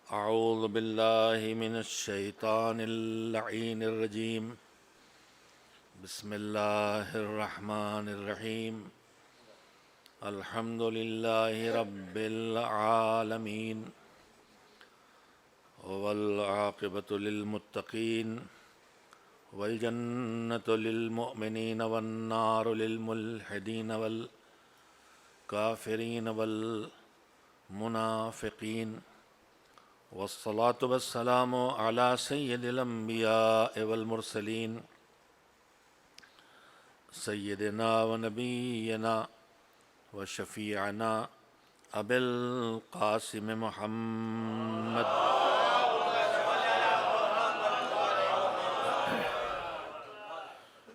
أعوذ بالله من الشيطان اللعين الرجيم. بسم الله الرحمن الرحيم. الحمد لله رب العالمين والعاقبة للمتقين والجنة للمؤمنين والنار للملحدين والكافرين والمنافقين، والصلاة والسلام على سيد الأنبياء والمرسلين سيدنا ونبينا وشفيعنا أبي القاسم محمد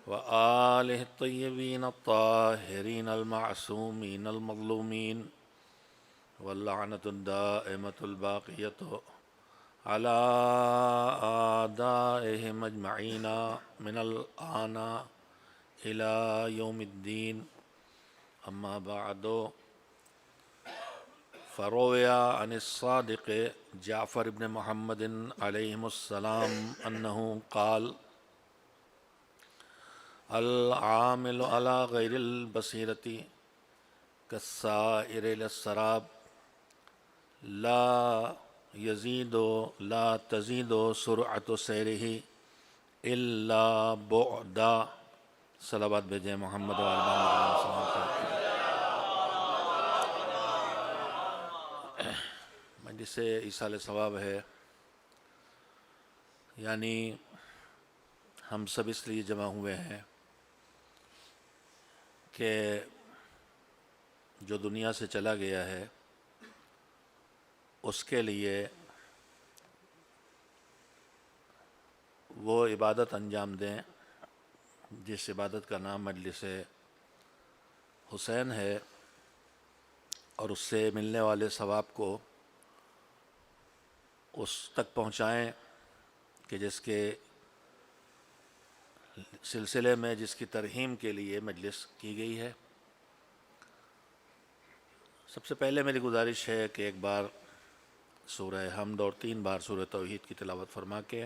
وآله الطيبين الطاهرين المعصومين المظلومين، واللعنة الدائمة الباقية على أعدائهم أجمعين من الآن إلى يوم الدين. أما بعد، فروي عن الصادق جعفر بن محمد عليهم السلام أنه قال: العامل على غير البصيرة كالسائر إلى السراب، لا تزيد سرعة سيره إلا بعدا. صلوات بھیجیں محمد وعلی محمد صلی اللہ علیہ وسلم. مجلس ایصال ثواب ہے، یعنی ہم سب اس لیے جمع ہوئے ہیں کہ جو دنیا سے چلا گیا ہے اس کے لیے وہ عبادت انجام دیں جس عبادت کا نام مجلس حسین ہے، اور اس سے ملنے والے ثواب کو اس تک پہنچائیں کہ جس کے سلسلے میں جس کی ترہیم کے لیے مجلس کی گئی ہے. سب سے پہلے میری گزارش ہے کہ ایک بار سورہ حمد اور 3 بار سورہ توحید کی تلاوت فرما کے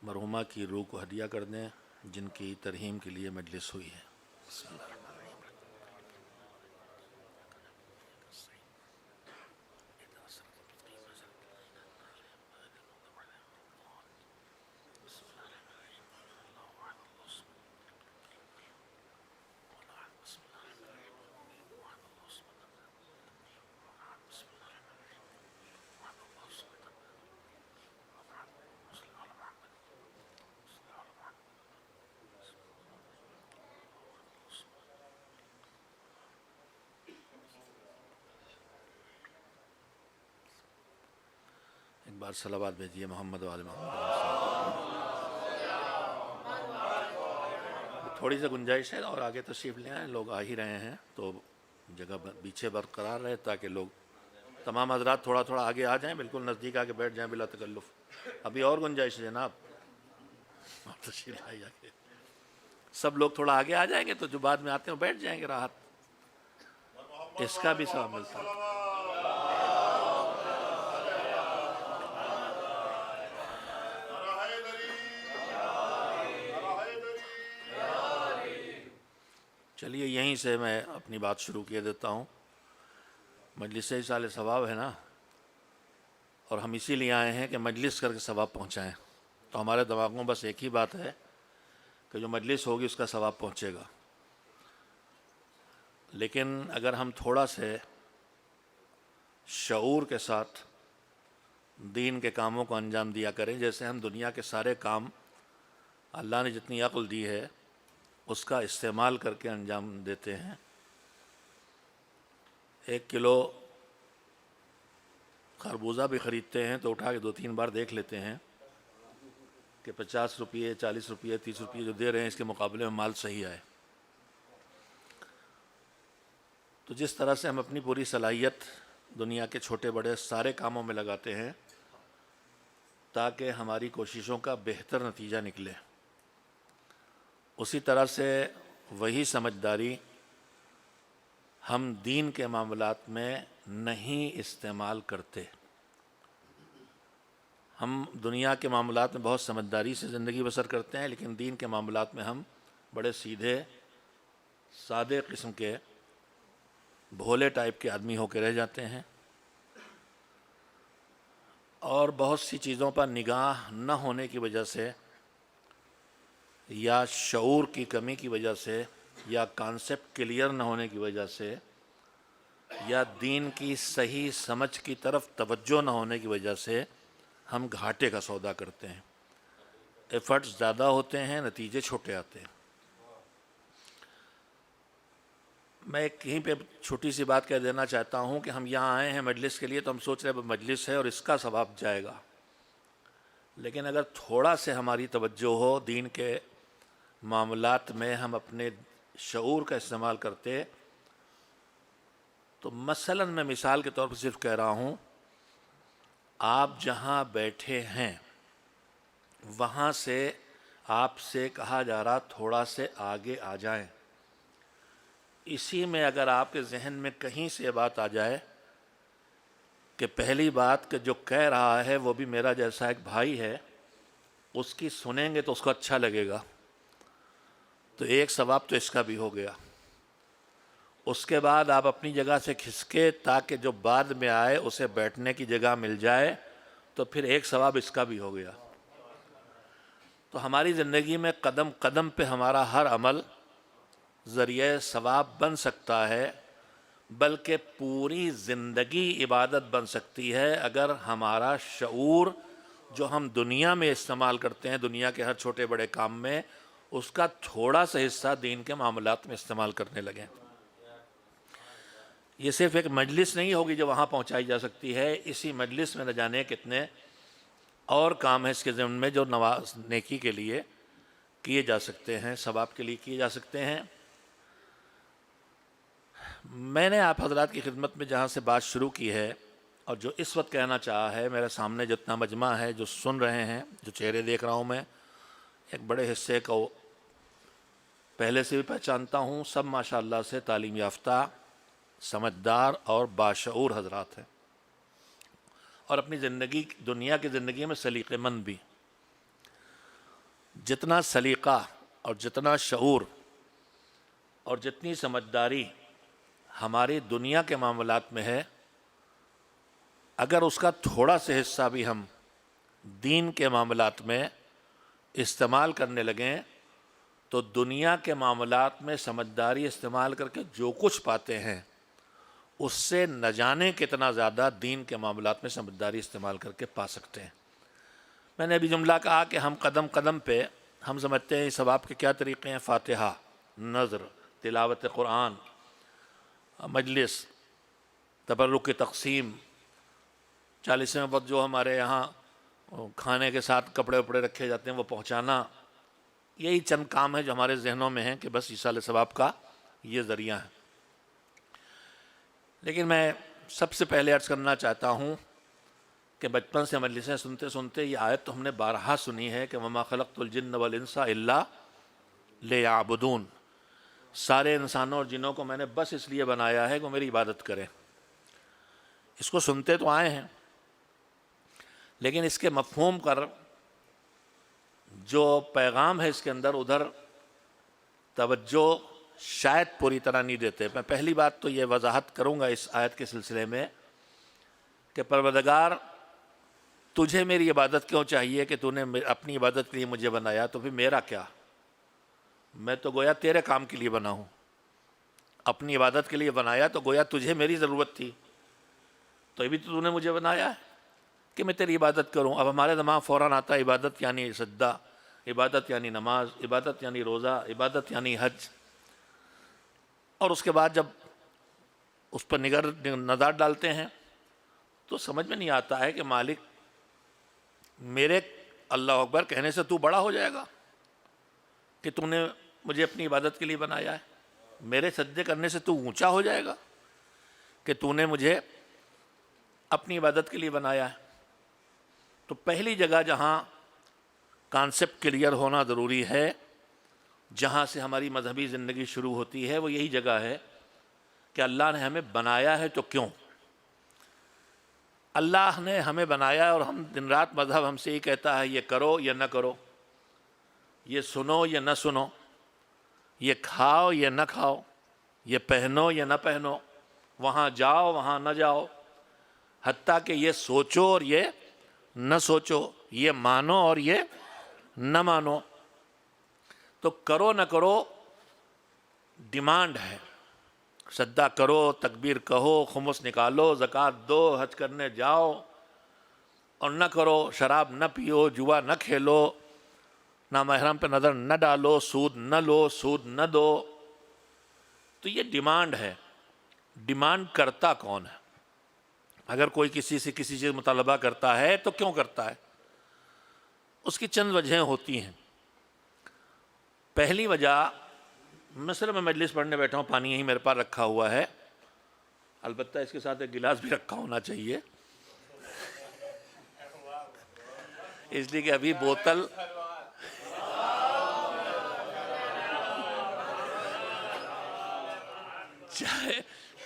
مرحومہ کی روح کو ہدیہ کر دیں جن کی ترہیم کے لیے مجلس ہوئی ہے. بسم اللہ الرحمن الرحیم. ایک بار صلوات بھیجیے محمد وعلی محمد. تھوڑی سی گنجائش ہے اور آگے تشریف لے آئیں، لوگ آ ہی رہے ہیں تو جگہ پیچھے برقرار رہے تاکہ لوگ تمام حضرات تھوڑا تھوڑا آگے آ جائیں، بالکل نزدیک آ کے بیٹھ جائیں بلا تکلف. ابھی اور گنجائش ہے جناب، اور تشریف لائی آگے. سب لوگ تھوڑا آگے آ جائیں گے تو جو بعد میں آتے ہیں وہ بیٹھ جائیں گے، راحت اس کا بھی ثواب ملتا ہے. چلیے یہیں سے میں اپنی بات شروع کیے دیتا ہوں. مجلس ایصال ثواب ہے نا، اور ہم اسی لیے آئے ہیں کہ مجلس کر کے ثواب پہنچائیں. تو ہمارے دماغوں میں بس ایک ہی بات ہے کہ جو مجلس ہوگی اس کا ثواب پہنچے گا. لیکن اگر ہم تھوڑا سے شعور کے ساتھ دین کے کاموں کو انجام دیا کریں، جیسے ہم دنیا کے سارے کام اللہ نے جتنی عقل دی ہے اس کا استعمال کر کے انجام دیتے ہیں. 1 کلو خربوزہ بھی خریدتے ہیں تو اٹھا کے 2-3 بار دیکھ لیتے ہیں کہ 50 روپئے 40 روپئے 30 روپئے جو دے رہے ہیں اس کے مقابلے میں مال صحیح آئے. تو جس طرح سے ہم اپنی پوری صلاحیت دنیا کے چھوٹے بڑے سارے کاموں میں لگاتے ہیں تاکہ ہماری کوششوں کا بہتر نتیجہ نکلے، اسی طرح سے وہی سمجھداری ہم دین کے معاملات میں نہیں استعمال کرتے. ہم دنیا کے معاملات میں بہت سمجھداری سے زندگی بسر کرتے ہیں، لیکن دین کے معاملات میں ہم بڑے سیدھے سادے قسم کے بھولے ٹائپ کے آدمی ہو کے رہ جاتے ہیں، اور بہت سی چیزوں پر نگاہ نہ ہونے کی وجہ سے، یا شعور کی کمی کی وجہ سے، یا کانسیپٹ کلیئر نہ ہونے کی وجہ سے، یا دین کی صحیح سمجھ کی طرف توجہ نہ ہونے کی وجہ سے ہم گھاٹے کا سودا کرتے ہیں، ایفرٹس زیادہ ہوتے ہیں، نتیجے چھوٹے آتے ہیں۔ میں ایک کہیں پہ چھوٹی سی بات کہہ دینا چاہتا ہوں کہ ہم یہاں آئے ہیں مجلس کے لیے، تو ہم سوچ رہے ہیں مجلس ہے اور اس کا ثواب جائے گا، لیکن اگر تھوڑا سے ہماری توجہ ہو دین کے معاملات میں، ہم اپنے شعور کا استعمال کرتے، تو مثلا میں مثال کے طور پر صرف کہہ رہا ہوں، آپ جہاں بیٹھے ہیں وہاں سے آپ سے کہا جا رہا تھوڑا سے آگے آ جائیں، اسی میں اگر آپ کے ذہن میں کہیں سے یہ بات آ جائے کہ پہلی بات کہ جو کہہ رہا ہے وہ بھی میرا جیسا ایک بھائی ہے، اس کی سنیں گے تو اس کو اچھا لگے گا، تو ایک ثواب تو اس کا بھی ہو گیا۔ اس کے بعد آپ اپنی جگہ سے کھسکے تاکہ جو بعد میں آئے اسے بیٹھنے کی جگہ مل جائے، تو پھر ایک ثواب اس کا بھی ہو گیا۔ تو ہماری زندگی میں قدم قدم پہ ہمارا ہر عمل ذریعہ ثواب بن سکتا ہے، بلکہ پوری زندگی عبادت بن سکتی ہے اگر ہمارا شعور جو ہم دنیا میں استعمال کرتے ہیں، دنیا کے ہر چھوٹے بڑے کام میں، اس کا تھوڑا سا حصہ دین کے معاملات میں استعمال کرنے لگیں۔ یہ صرف ایک مجلس نہیں ہوگی جو وہاں پہنچائی جا سکتی ہے، اسی مجلس میں نہ جانے کتنے اور کام ہیں اس کے ضمن میں جو نیکی کے لیے کیے جا سکتے ہیں، ثواب کے لیے کیے جا سکتے ہیں۔ میں نے آپ حضرات کی خدمت میں جہاں سے بات شروع کی ہے اور جو اس وقت کہنا چاہا ہے، میرے سامنے جتنا مجمع ہے، جو سن رہے ہیں، جو چہرے دیکھ رہا ہوں میں، ایک بڑے حصے کو پہلے سے بھی پہچانتا ہوں، سب ماشاءاللہ سے تعلیم یافتہ، سمجھدار اور باشعور حضرات ہیں، اور اپنی زندگی دنیا کی زندگی میں سلیقہ مند بھی۔ جتنا سلیقہ اور جتنا شعور اور جتنی سمجھداری ہماری دنیا کے معاملات میں ہے، اگر اس کا تھوڑا سا حصہ بھی ہم دین کے معاملات میں استعمال کرنے لگیں، تو دنیا کے معاملات میں سمجھداری استعمال کر کے جو کچھ پاتے ہیں، اس سے نہ جانے کتنا زیادہ دین کے معاملات میں سمجھداری استعمال کر کے پا سکتے ہیں۔ میں نے ابھی جملہ کہا کہ ہم قدم قدم پہ ہم سمجھتے ہیں ثواب کے کیا طریقے ہیں، فاتحہ، نذر، تلاوت قرآن، مجلس، تبرک کی تقسیم، 40ویں وقت جو ہمارے یہاں کھانے کے ساتھ کپڑے وپڑے رکھے جاتے ہیں وہ پہنچانا، یہی چند کام ہیں جو ہمارے ذہنوں میں ہیں کہ بس ایصال ثواب کا یہ ذریعہ ہے۔ لیکن میں سب سے پہلے عرض کرنا چاہتا ہوں کہ بچپن سے مجلسیں سنتے سنتے یہ آیت تو ہم نے بارہا سنی ہے کہ وَمَا خَلَقْتُ الْجِنَّ وَالْإِنسَ إِلَّا لِيَعْبُدُونَ، سارے انسانوں اور جنوں کو میں نے بس اس لیے بنایا ہے کہ وہ میری عبادت کریں۔ اس کو سنتے تو آئے ہیں، لیکن اس کے مفہوم پر جو پیغام ہے اس کے اندر، ادھر توجہ شاید پوری طرح نہیں دیتے۔ میں پہلی بات تو یہ وضاحت کروں گا اس آیت کے سلسلے میں کہ پروردگار تجھے میری عبادت کیوں چاہیے کہ تو نے اپنی عبادت کے لیے مجھے بنایا، تو پھر میرا کیا؟ میں تو گویا تیرے کام کے لیے بنا ہوں، اپنی عبادت کے لیے بنایا تو گویا تجھے میری ضرورت تھی، تو یہ بھی تو نے مجھے بنایا ہے کہ میں تیری عبادت کروں۔ اب ہمارے دماغ فوراً آتا ہے عبادت یعنی سجدہ، عبادت یعنی نماز، عبادت یعنی روزہ، عبادت یعنی حج، اور اس کے بعد جب اس پر نظر ڈالتے ہیں تو سمجھ میں نہیں آتا ہے کہ مالک میرے اللہ اکبر کہنے سے تو بڑا ہو جائے گا کہ تو نے مجھے اپنی عبادت کے لیے بنایا ہے، میرے سجدے کرنے سے تو اونچا ہو جائے گا کہ تو نے مجھے اپنی عبادت کے لیے بنایا ہے۔ تو پہلی جگہ جہاں کانسیپٹ کلیئر ہونا ضروری ہے، جہاں سے ہماری مذہبی زندگی شروع ہوتی ہے، وہ یہی جگہ ہے کہ اللہ نے ہمیں بنایا ہے تو کیوں؟ اللہ نے ہمیں بنایا اور ہم دن رات مذہب ہم سے ہی کہتا ہے یہ کرو یا نہ کرو، یہ سنو یا نہ سنو، یہ کھاؤ یا نہ کھاؤ، یہ پہنو یا نہ پہنو، وہاں جاؤ وہاں نہ جاؤ، حتیٰ کہ یہ سوچو اور یہ نہ سوچو، یہ مانو اور یہ نہ مانو۔ تو کرو نہ کرو ڈیمانڈ ہے، سجدہ کرو، تکبیر کہو، خمس نکالو، زکوٰۃ دو، حج کرنے جاؤ، اور نہ کرو شراب نہ پیو، جوا نہ کھیلو، نامحرم پہ نظر نہ ڈالو، سود نہ لو، سود نہ دو۔ تو یہ ڈیمانڈ ہے۔ ڈیمانڈ کرتا کون ہے؟ اگر کوئی کسی سے کسی چیز مطالبہ کرتا ہے تو کیوں کرتا ہے؟ اس کی چند وجہیں ہوتی ہیں۔ پہلی وجہ، مثلا میں مجلس پڑھنے بیٹھا ہوں، پانی یہیں میرے پاس رکھا ہوا ہے، البتہ اس کے ساتھ ایک گلاس بھی رکھا ہونا چاہیے، اس لیے کہ ابھی بوتل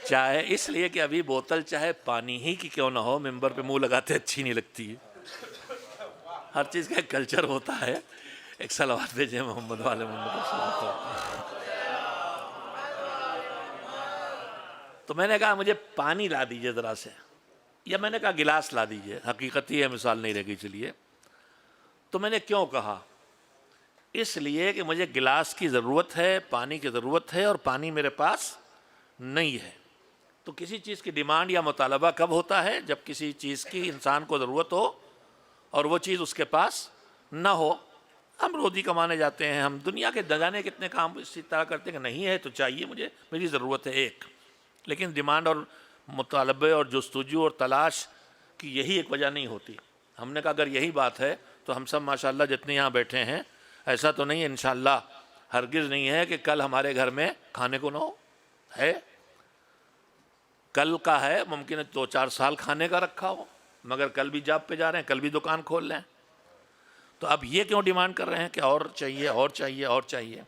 چاہے اس لیے کہ ابھی بوتل چاہے پانی ہی کی کیوں نہ ہو، ممبر پہ منہ لگاتے اچھی نہیں لگتی ہے، ہر چیز کا ایک کلچر ہوتا ہے۔ ایک صلوات بھیجیں محمد والے محمد۔ تو میں نے کہا مجھے پانی لا دیجئے ذرا سے، یا میں نے کہا گلاس لا دیجئے، حقیقتی ہے، مثال نہیں رہ گئی، چلیے۔ تو میں نے کیوں کہا؟ اس لیے کہ مجھے گلاس کی ضرورت ہے، پانی کی ضرورت ہے، اور پانی میرے پاس نہیں ہے۔ تو کسی چیز کی ڈیمانڈ یا مطالبہ کب ہوتا ہے؟ جب کسی چیز کی انسان کو ضرورت ہو اور وہ چیز اس کے پاس نہ ہو۔ ہم روزی کمانے جاتے ہیں، ہم دنیا کے جانے کتنے کام اسی طرح کرتے ہیں کہ نہیں ہے تو چاہیے مجھے، میری ضرورت ہے ایک، لیکن ڈیمانڈ اور مطالبے اور جستجو اور تلاش کی یہی ایک وجہ نہیں ہوتی۔ ہم نے کہا اگر یہی بات ہے تو ہم سب ماشاءاللہ جتنے یہاں بیٹھے ہیں، ایسا تو نہیں ہے انشاءاللہ، ہرگز نہیں ہے کہ کل ہمارے گھر میں کھانے کو نہ ہو، ہے کل کا ہے، ممکن ہے 2-4 سال کھانے کا رکھا ہو، مگر کل بھی جاب پہ جا رہے ہیں، کل بھی دکان کھول لیں۔ تو اب یہ کیوں ڈیمانڈ کر رہے ہیں کہ اور چاہیے اور چاہیے اور چاہیے؟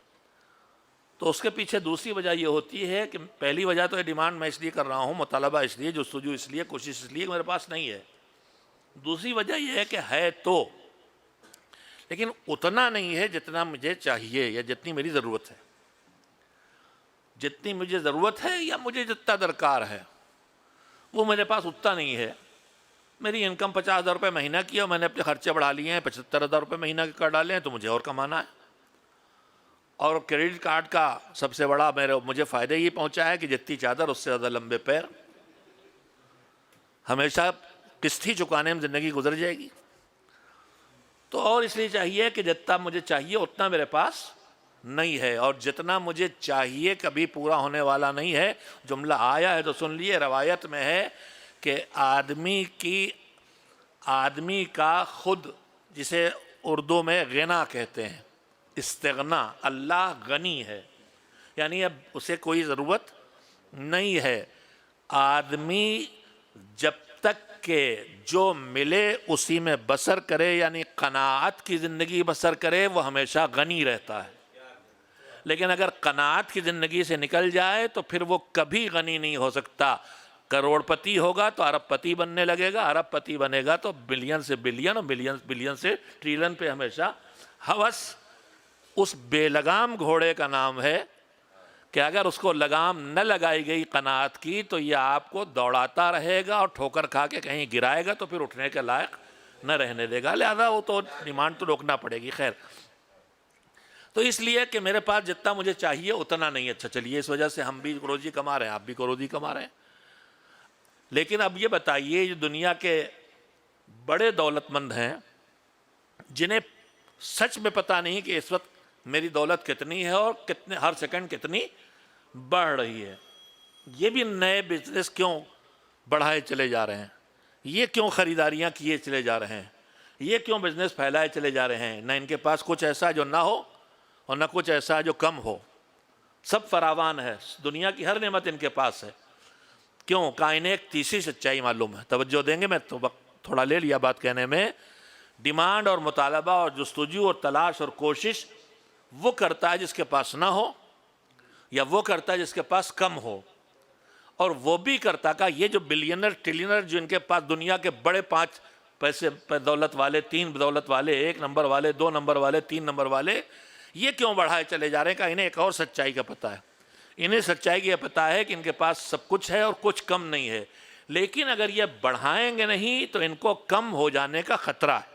تو اس کے پیچھے دوسری وجہ یہ ہوتی ہے کہ پہلی وجہ تو یہ ڈیمانڈ میں اس لیے کر رہا ہوں، مطالبہ اس لیے، جستجو اس لیے، کوشش اس لیے کہ میرے پاس نہیں ہے۔ دوسری وجہ یہ ہے کہ ہے تو، لیکن اتنا نہیں ہے جتنا مجھے چاہیے یا جتنی میری ضرورت ہے۔ جتنی مجھے ضرورت ہے یا مجھے جتنا درکار ہے وہ میرے پاس اتنا نہیں ہے۔ میری انکم 50,000 روپے مہینہ کی ہے اور میں نے اپنے خرچے بڑھا لیے ہیں، 75,000 روپے مہینہ کے کر ڈالے ہیں، تو مجھے اور کمانا ہے۔ اور کریڈٹ کارڈ کا سب سے بڑا مجھے فائدہ یہ پہنچا ہے کہ جتنی چادر اس سے زیادہ لمبے پیر، ہمیشہ قسط ہی چکانے میں زندگی گزر جائے گی۔ تو اور اس لیے چاہیے کہ جتنا مجھے چاہیے اتنا میرے پاس نہیں ہے، اور جتنا مجھے چاہیے کبھی پورا ہونے والا نہیں ہے۔ جملہ آیا ہے تو سن لیے، روایت میں ہے کہ آدمی کا خود، جسے اردو میں غنا کہتے ہیں، استغنا، اللہ غنی ہے، یعنی اب اسے کوئی ضرورت نہیں ہے۔ آدمی جب تک کہ جو ملے اسی میں بسر کرے، یعنی قناعت کی زندگی بسر کرے، وہ ہمیشہ غنی رہتا ہے۔ لیکن اگر قناعت کی زندگی سے نکل جائے تو پھر وہ کبھی غنی نہیں ہو سکتا۔ کروڑ پتی ہوگا تو ارب پتی بننے لگے گا، ارب پتی بنے گا تو بلین سے بلین اور بلین سے ٹریلین پہ ہمیشہ ہوس۔ اس بے لگام گھوڑے کا نام ہے کہ اگر اس کو لگام نہ لگائی گئی قناعت کی تو یہ آپ کو دوڑاتا رہے گا اور ٹھوکر کھا کے کہیں گرائے گا تو پھر اٹھنے کے لائق نہ رہنے دے گا، لہذا وہ تو ڈیمانڈ تو روکنا پڑے گی۔ خیر، تو اس لیے کہ میرے پاس جتنا مجھے چاہیے اتنا نہیں۔ اچھا چلیے، اس وجہ سے ہم بھی روزی کما رہے ہیں، آپ بھی روزی کما رہے ہیں، لیکن اب یہ بتائیے، جو دنیا کے بڑے دولت مند ہیں جنہیں سچ میں پتہ نہیں کہ اس وقت میری دولت کتنی ہے اور کتنے ہر سیکنڈ کتنی بڑھ رہی ہے، یہ بھی نئے بزنس کیوں بڑھائے چلے جا رہے ہیں، یہ کیوں خریداریاں کیے چلے جا رہے ہیں، یہ کیوں بزنس پھیلائے چلے جا رہے ہیں؟ نہ ان کے پاس کچھ ایسا جو نہ ہو اور نہ کچھ ایسا جو کم ہو، سب فراوان ہے، دنیا کی ہر نعمت ان کے پاس ہے۔ کیوں؟ کائنات ایک تیسری سچائی معلوم ہے، توجہ دیں گے، میں تو وقت تھوڑا لے لیا بات کہنے میں۔ ڈیمانڈ اور مطالبہ اور جستجو اور تلاش اور کوشش وہ کرتا ہے جس کے پاس نہ ہو، یا وہ کرتا ہے جس کے پاس کم ہو، اور وہ بھی کرتا کہ یہ جو بلینر ٹریلینر جو ان کے پاس دنیا کے بڑے 5 پیسے دولت والے، 3 دولت والے، 1 نمبر والے، 2 نمبر والے، 3 نمبر والے، یہ کیوں بڑھائے چلے جا رہے ہیں؟ کہ انہیں ایک اور سچائی کا پتہ ہے. انہیں سچائی کا یہ پتہ ہے کہ ان کے پاس سب کچھ ہے اور کچھ کم نہیں ہے، لیکن اگر یہ بڑھائیں گے نہیں تو ان کو کم ہو جانے کا خطرہ ہے.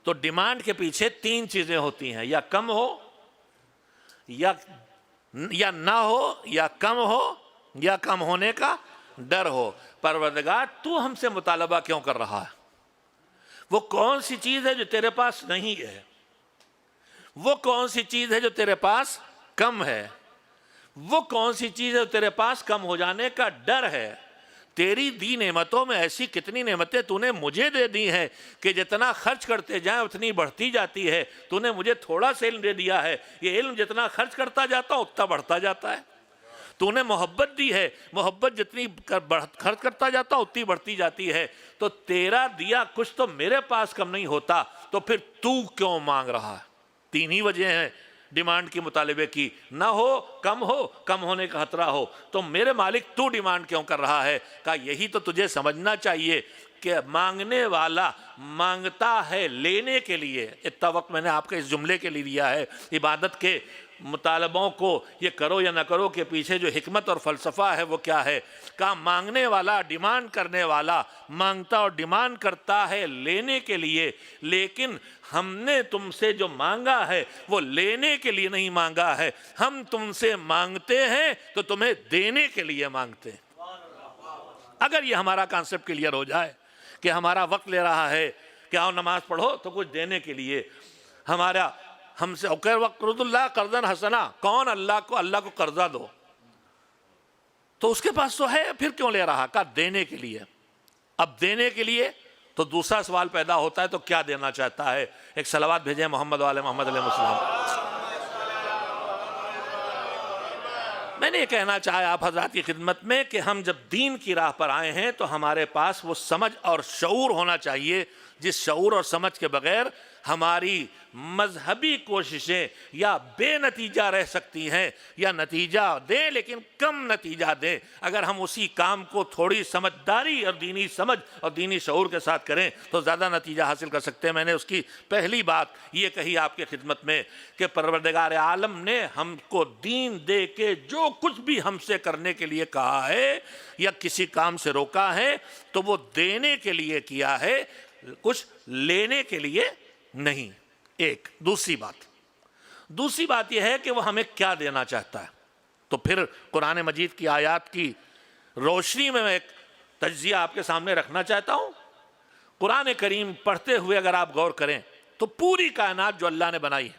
تو ڈیمانڈ کے پیچھے 3 چیزیں ہوتی ہیں، یا کم ہو، یا نہ ہو، یا کم ہو، یا کم ہونے کا ڈر ہو. پروردگار تو ہم سے مطالبہ کیوں کر رہا ہے؟ وہ کون سی چیز ہے جو تیرے پاس نہیں ہے؟ وہ کون سی چیز ہے جو تیرے پاس کم ہے؟ وہ کون سی چیز ہے جو تیرے پاس کم ہو جانے کا ڈر ہے؟ تیری دی نعمتوں میں ایسی کتنی نعمتیں تو نے مجھے دے دی ہیں کہ جتنا خرچ کرتے جائیں اتنی بڑھتی جاتی ہے. تو نے مجھے تھوڑا سا علم دے دیا ہے، یہ علم جتنا خرچ کرتا جاتا اتنا بڑھتا جاتا ہے. تو نے محبت دی ہے، محبت جتنی خرچ کرتا جاتا اتنی بڑھتی جاتی ہے. تو تیرا دیا کچھ تو میرے پاس کم نہیں ہوتا، تو پھر تو کیوں مانگ رہا ہے؟ 3 ہی وجہ ہیں ڈیمانڈ کی، مطالبے کی. نہ ہو، کم ہونے کا خطرہ ہو. تو میرے مالک تو ڈیمانڈ کیوں کر رہا ہے؟ کہا یہی تو تجھے سمجھنا چاہیے کہ مانگنے والا مانگتا ہے لینے کے لیے. اتنا وقت میں نے آپ کے اس جملے کے لیے دیا ہے. عبادت کے مطالبوں کو یہ کرو یا نہ کرو کے پیچھے جو حکمت اور فلسفہ ہے وہ کیا ہے؟ کہا مانگنے والا، ڈیمانڈ کرنے والا مانگتا اور ڈیمانڈ کرتا ہے لینے کے لیے، لیکن ہم نے تم سے جو مانگا ہے وہ لینے کے لیے نہیں مانگا ہے. ہم تم سے مانگتے ہیں تو تمہیں دینے کے لیے مانگتے ہیں. اگر یہ ہمارا کانسیپٹ کلیئر ہو جائے کہ ہمارا وقت لے رہا ہے کہ آؤ نماز پڑھو تو کچھ دینے کے لیے، ہمارا ہم سے اوکر وقت رد اللہ قرضاً حسنا، کون اللہ کو قرضہ دو، تو اس کے پاس تو ہے، پھر کیوں لے رہا؟ کہا دینے کے لیے. اب دینے کے لیے تو دوسرا سوال پیدا ہوتا ہے، تو کیا دینا چاہتا ہے؟ ایک صلوات بھیجیں محمد والے محمد علیہ السلام. میں نے یہ کہنا چاہا آپ حضرات کی خدمت میں کہ ہم جب دین کی راہ پر آئے ہیں تو ہمارے پاس وہ سمجھ اور شعور ہونا چاہیے جس شعور اور سمجھ کے بغیر ہماری مذہبی کوششیں یا بے نتیجہ رہ سکتی ہیں، یا نتیجہ دیں لیکن کم نتیجہ دیں. اگر ہم اسی کام کو تھوڑی سمجھداری اور دینی سمجھ اور دینی شعور کے ساتھ کریں تو زیادہ نتیجہ حاصل کر سکتے ہیں. میں نے اس کی پہلی بات یہ کہی آپ کی خدمت میں کہ پروردگار عالم نے ہم کو دین دے کے جو کچھ بھی ہم سے کرنے کے لیے کہا ہے یا کسی کام سے روکا ہے تو وہ دینے کے لیے کیا ہے، کچھ لینے کے لیے نہیں. ایک دوسری بات یہ ہے کہ وہ ہمیں کیا دینا چاہتا ہے. تو پھر قرآن مجید کی آیات کی روشنی میں ایک تجزیہ آپ کے سامنے رکھنا چاہتا ہوں. قرآن کریم پڑھتے ہوئے اگر آپ غور کریں تو پوری کائنات جو اللہ نے بنائی ہے،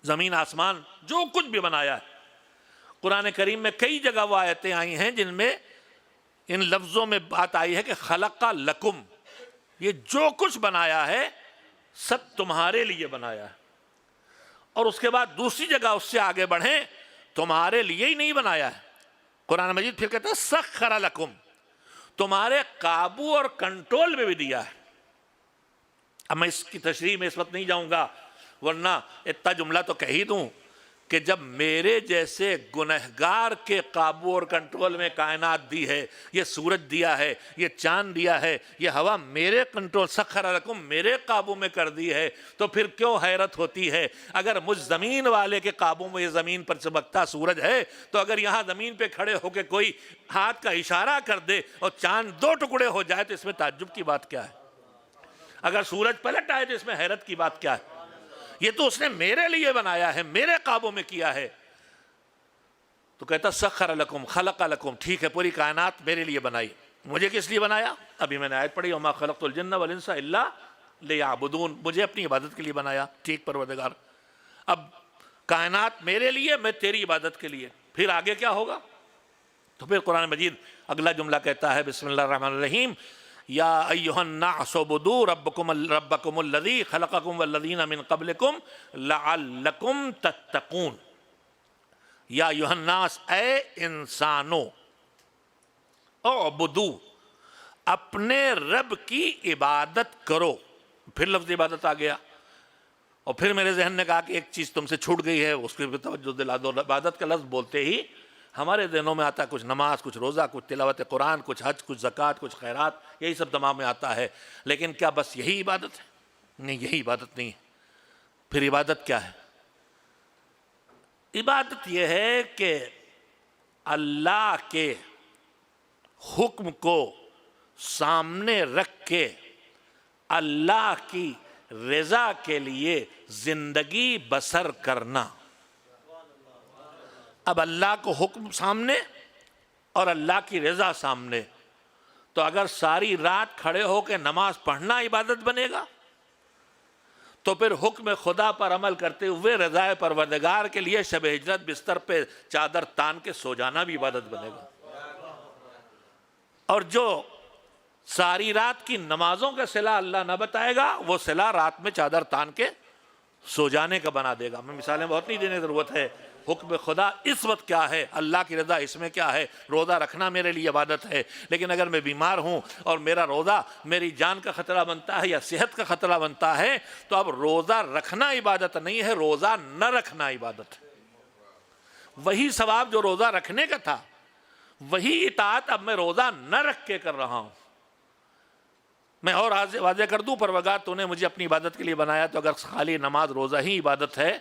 زمین آسمان جو کچھ بھی بنایا ہے، قرآن کریم میں کئی جگہ وہ آیتیں آئی ہیں جن میں ان لفظوں میں بات آئی ہے کہ خلق لکم، یہ جو کچھ بنایا ہے سب تمہارے لیے بنایا ہے. اور اس کے بعد دوسری جگہ اس سے آگے بڑھیں، تمہارے لیے ہی نہیں بنایا ہے. قرآن مجید پھر کہتا ہے سخر لکم، تمہارے قابو اور کنٹرول میں بھی دیا ہے. اب میں اس کی تشریح میں اس وقت نہیں جاؤں گا، ورنہ اتنا جملہ تو کہہ ہی دوں کہ جب میرے جیسے گنہگار کے قابو اور کنٹرول میں کائنات دی ہے، یہ سورج دیا ہے، یہ چاند دیا ہے، یہ ہوا میرے کنٹرول سخر لکم میرے قابو میں کر دی ہے، تو پھر کیوں حیرت ہوتی ہے اگر مجھ زمین والے کے قابو میں یہ زمین پر چمکتا سورج ہے، تو اگر یہاں زمین پہ کھڑے ہو کے کوئی ہاتھ کا اشارہ کر دے اور چاند 2 ٹکڑے ہو جائے تو اس میں تعجب کی بات کیا ہے؟ اگر سورج پلٹ آئے تو اس میں حیرت کی بات کیا ہے؟ یہ تو اس نے میرے لیے بنایا ہے، میرے قابو میں کیا ہے. تو کہتا سخر لکم خلق لکم، ٹھیک ہے پوری کائنات میرے لیے بنائی، مجھے کس لیے بنایا؟ ابھی میں نے آیت پڑھی وما خلقت الجن والانس الا لیعبدون، مجھے اپنی عبادت کے لیے بنایا. ٹھیک پروردگار، اب کائنات میرے لیے، میں تیری عبادت کے لیے، پھر آگے کیا ہوگا؟ تو پھر قرآن مجید اگلا جملہ کہتا ہے بسم اللہ الرحمن الرحیم یا ایھا الناس اعبدوا ربکم الذی خلقکم والذین من قبلکم لعلکم تتقون. یا ایھا الناس، اے انسانوں، اعبدوا، اپنے رب کی عبادت کرو. پھر لفظ عبادت آ گیا، اور پھر میرے ذہن نے کہا کہ ایک چیز تم سے چھوٹ گئی ہے، اس کی بھی توجہ دلا دو. عبادت کا لفظ بولتے ہی ہمارے ذہنوں میں آتا ہے کچھ نماز، کچھ روزہ، کچھ تلاوت قرآن، کچھ حج، کچھ زکوٰۃ، کچھ خیرات، یہی سب دماغ میں آتا ہے. لیکن کیا بس یہی عبادت ہے؟ نہیں، یہی عبادت نہیں ہے. پھر عبادت کیا ہے؟ عبادت یہ ہے کہ اللہ کے حکم کو سامنے رکھ کے اللہ کی رضا کے لیے زندگی بسر کرنا. اب اللہ کو حکم سامنے اور اللہ کی رضا سامنے، تو اگر ساری رات کھڑے ہو کے نماز پڑھنا عبادت بنے گا تو پھر حکم خدا پر عمل کرتے ہوئے رضا پروردگار کے لیے شب ہجرت بستر پہ چادر تان کے سو جانا بھی عبادت بنے گا. اور جو ساری رات کی نمازوں کا صلہ اللہ نہ بتائے گا، وہ صلہ رات میں چادر تان کے سو جانے کا بنا دے گا. میں مثالیں بہت نہیں دینے کی ضرورت ہے. حکم خدا اس وقت کیا ہے، اللہ کی رضا اس میں کیا ہے. روزہ رکھنا میرے لیے عبادت ہے، لیکن اگر میں بیمار ہوں اور میرا روزہ میری جان کا خطرہ بنتا ہے یا صحت کا خطرہ بنتا ہے، تو اب روزہ رکھنا عبادت نہیں ہے، روزہ نہ رکھنا عبادت ہے. وہی ثواب جو روزہ رکھنے کا تھا، وہی اطاعت اب میں روزہ نہ رکھ کے کر رہا ہوں. میں اور واضح کر دوں، پروردگار تو نے مجھے اپنی عبادت کے لیے بنایا، تو اگر خالی نماز روزہ ہی عبادت ہے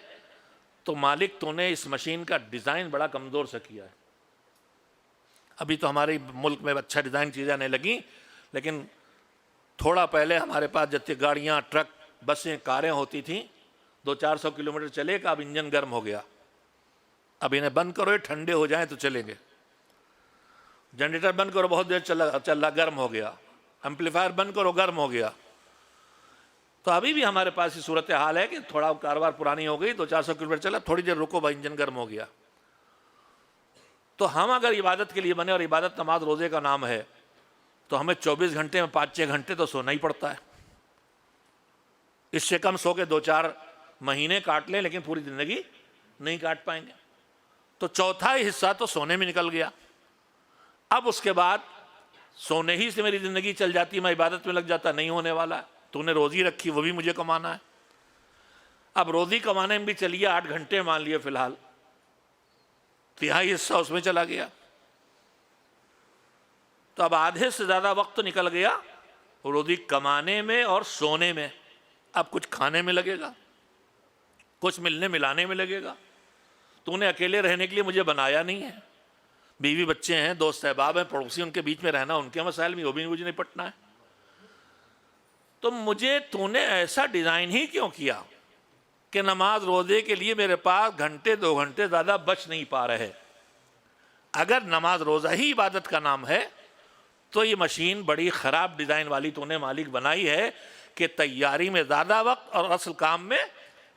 تو مالک تو نے اس مشین کا ڈیزائن بڑا کمزور سے کیا ہے. ابھی تو ہمارے ملک میں اچھا ڈیزائن چیزیں آنے لگیں، لیکن تھوڑا پہلے ہمارے پاس جتنی گاڑیاں، ٹرک، بسیں، کاریں ہوتی تھیں، 200-400 کلومیٹر چلے گا، اب انجن گرم ہو گیا. اب انہیں بند کرو، یہ ٹھنڈے ہو جائیں تو چلیں گے. جنریٹر بند کرو، بہت دیر چل رہا، گرم ہو گیا. ایمپلیفائر بند کرو، گرم ہو گیا. تو ابھی بھی ہمارے پاس یہ صورتحال ہے کہ تھوڑا کاروبار پرانی ہو گئی، 200-400 کلومیٹر چلا، تھوڑی دیر رکو بھائی، انجن گرم ہو گیا. تو ہم اگر عبادت کے لیے بنے، اور عبادت نماز روزے کا نام ہے، تو ہمیں 24 گھنٹے میں 5-6 گھنٹے تو سونا ہی پڑتا ہے. اس سے کم سو کے 2-4 مہینے کاٹ لیں، لیکن پوری زندگی نہیں کاٹ پائیں گے. تو چوتھائی حصہ تو سونے میں نکل گیا. اب اس کے بعد سونے ہی سے میری زندگی چل جاتی، میں عبادت میں لگ جاتا، نہیں ہونے والا. تو نے روزی رکھی، وہ بھی مجھے کمانا ہے. اب روزی کمانے میں بھی چلیے 8 گھنٹے مان لیے فی الحال، تہائی حصہ اس میں چلا گیا. تو اب آدھے سے زیادہ وقت نکل گیا روزی کمانے میں اور سونے میں. اب کچھ کھانے میں لگے گا، کچھ ملنے ملانے میں لگے گا. تو نے اکیلے رہنے کے لیے مجھے بنایا نہیں ہے. بیوی بچے ہیں، دوست احباب ہیں، پڑوسی، ان کے بیچ میں رہنا، ان کے مسائل میں وہ بھی مجھے نہیں پٹنا ہے. تو مجھے تو نے ایسا ڈیزائن ہی کیوں کیا کہ نماز روزے کے لیے میرے پاس گھنٹے 2 گھنٹے زیادہ بچ نہیں پا رہے. اگر نماز روزہ ہی عبادت کا نام ہے تو یہ مشین بڑی خراب ڈیزائن والی تو نے مالک بنائی ہے کہ تیاری میں زیادہ وقت اور اصل کام میں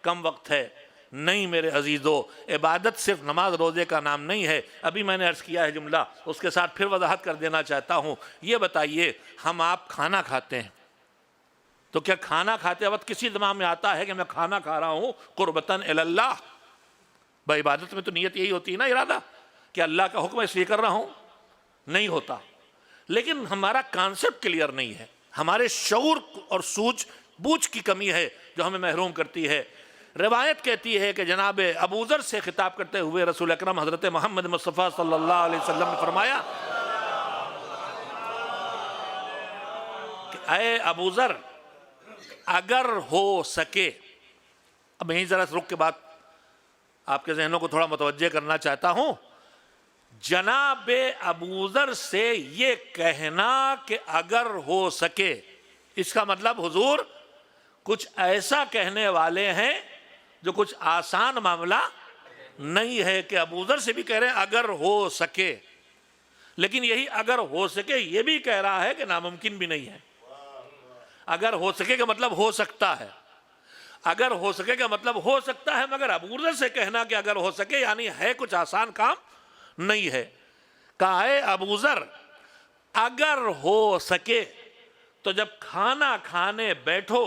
کم وقت ہے. نہیں میرے عزیزو، عبادت صرف نماز روزے کا نام نہیں ہے. ابھی میں نے عرض کیا ہے جملہ، اس کے ساتھ پھر وضاحت کر دینا چاہتا ہوں. یہ بتائیے، ہم آپ کھانا کھاتے ہیں تو کیا کھانا کھاتے وقت کسی دماغ میں آتا ہے کہ میں کھانا کھا رہا ہوں قربتاً اللہ؟ بھائی عبادت میں تو نیت یہی ہوتی ہے نا، ارادہ کہ اللہ کا حکم اس لیے کر رہا ہوں. نہیں ہوتا. لیکن ہمارا کانسیپٹ کلیئر نہیں ہے، ہمارے شعور اور سوچ بوجھ کی کمی ہے جو ہمیں محروم کرتی ہے. روایت کہتی ہے کہ جناب ابو ذر سے خطاب کرتے ہوئے رسول اکرم حضرت محمد مصطفیٰ صلی اللہ علیہ وسلم نے فرمایا کہ اے ابو ذر، اگر ہو سکے، اب یہیں ذرا رک کے بات آپ کے ذہنوں کو تھوڑا متوجہ کرنا چاہتا ہوں. جناب ابو ذر سے یہ کہنا کہ اگر ہو سکے، اس کا مطلب حضور کچھ ایسا کہنے والے ہیں جو کچھ آسان معاملہ نہیں ہے کہ ابو ذر سے بھی کہہ رہے ہیں اگر ہو سکے، لیکن یہی اگر ہو سکے یہ بھی کہہ رہا ہے کہ ناممکن بھی نہیں ہے. اگر ہو سکے کا مطلب ہو سکتا ہے، اگر ہو سکے کا مطلب ہو سکتا ہے، مگر ابو ذر سے کہنا کہ اگر ہو سکے یعنی ہے کچھ آسان کام نہیں ہے. کہا اے ابو ذر، اگر ہو سکے تو جب کھانا کھانے بیٹھو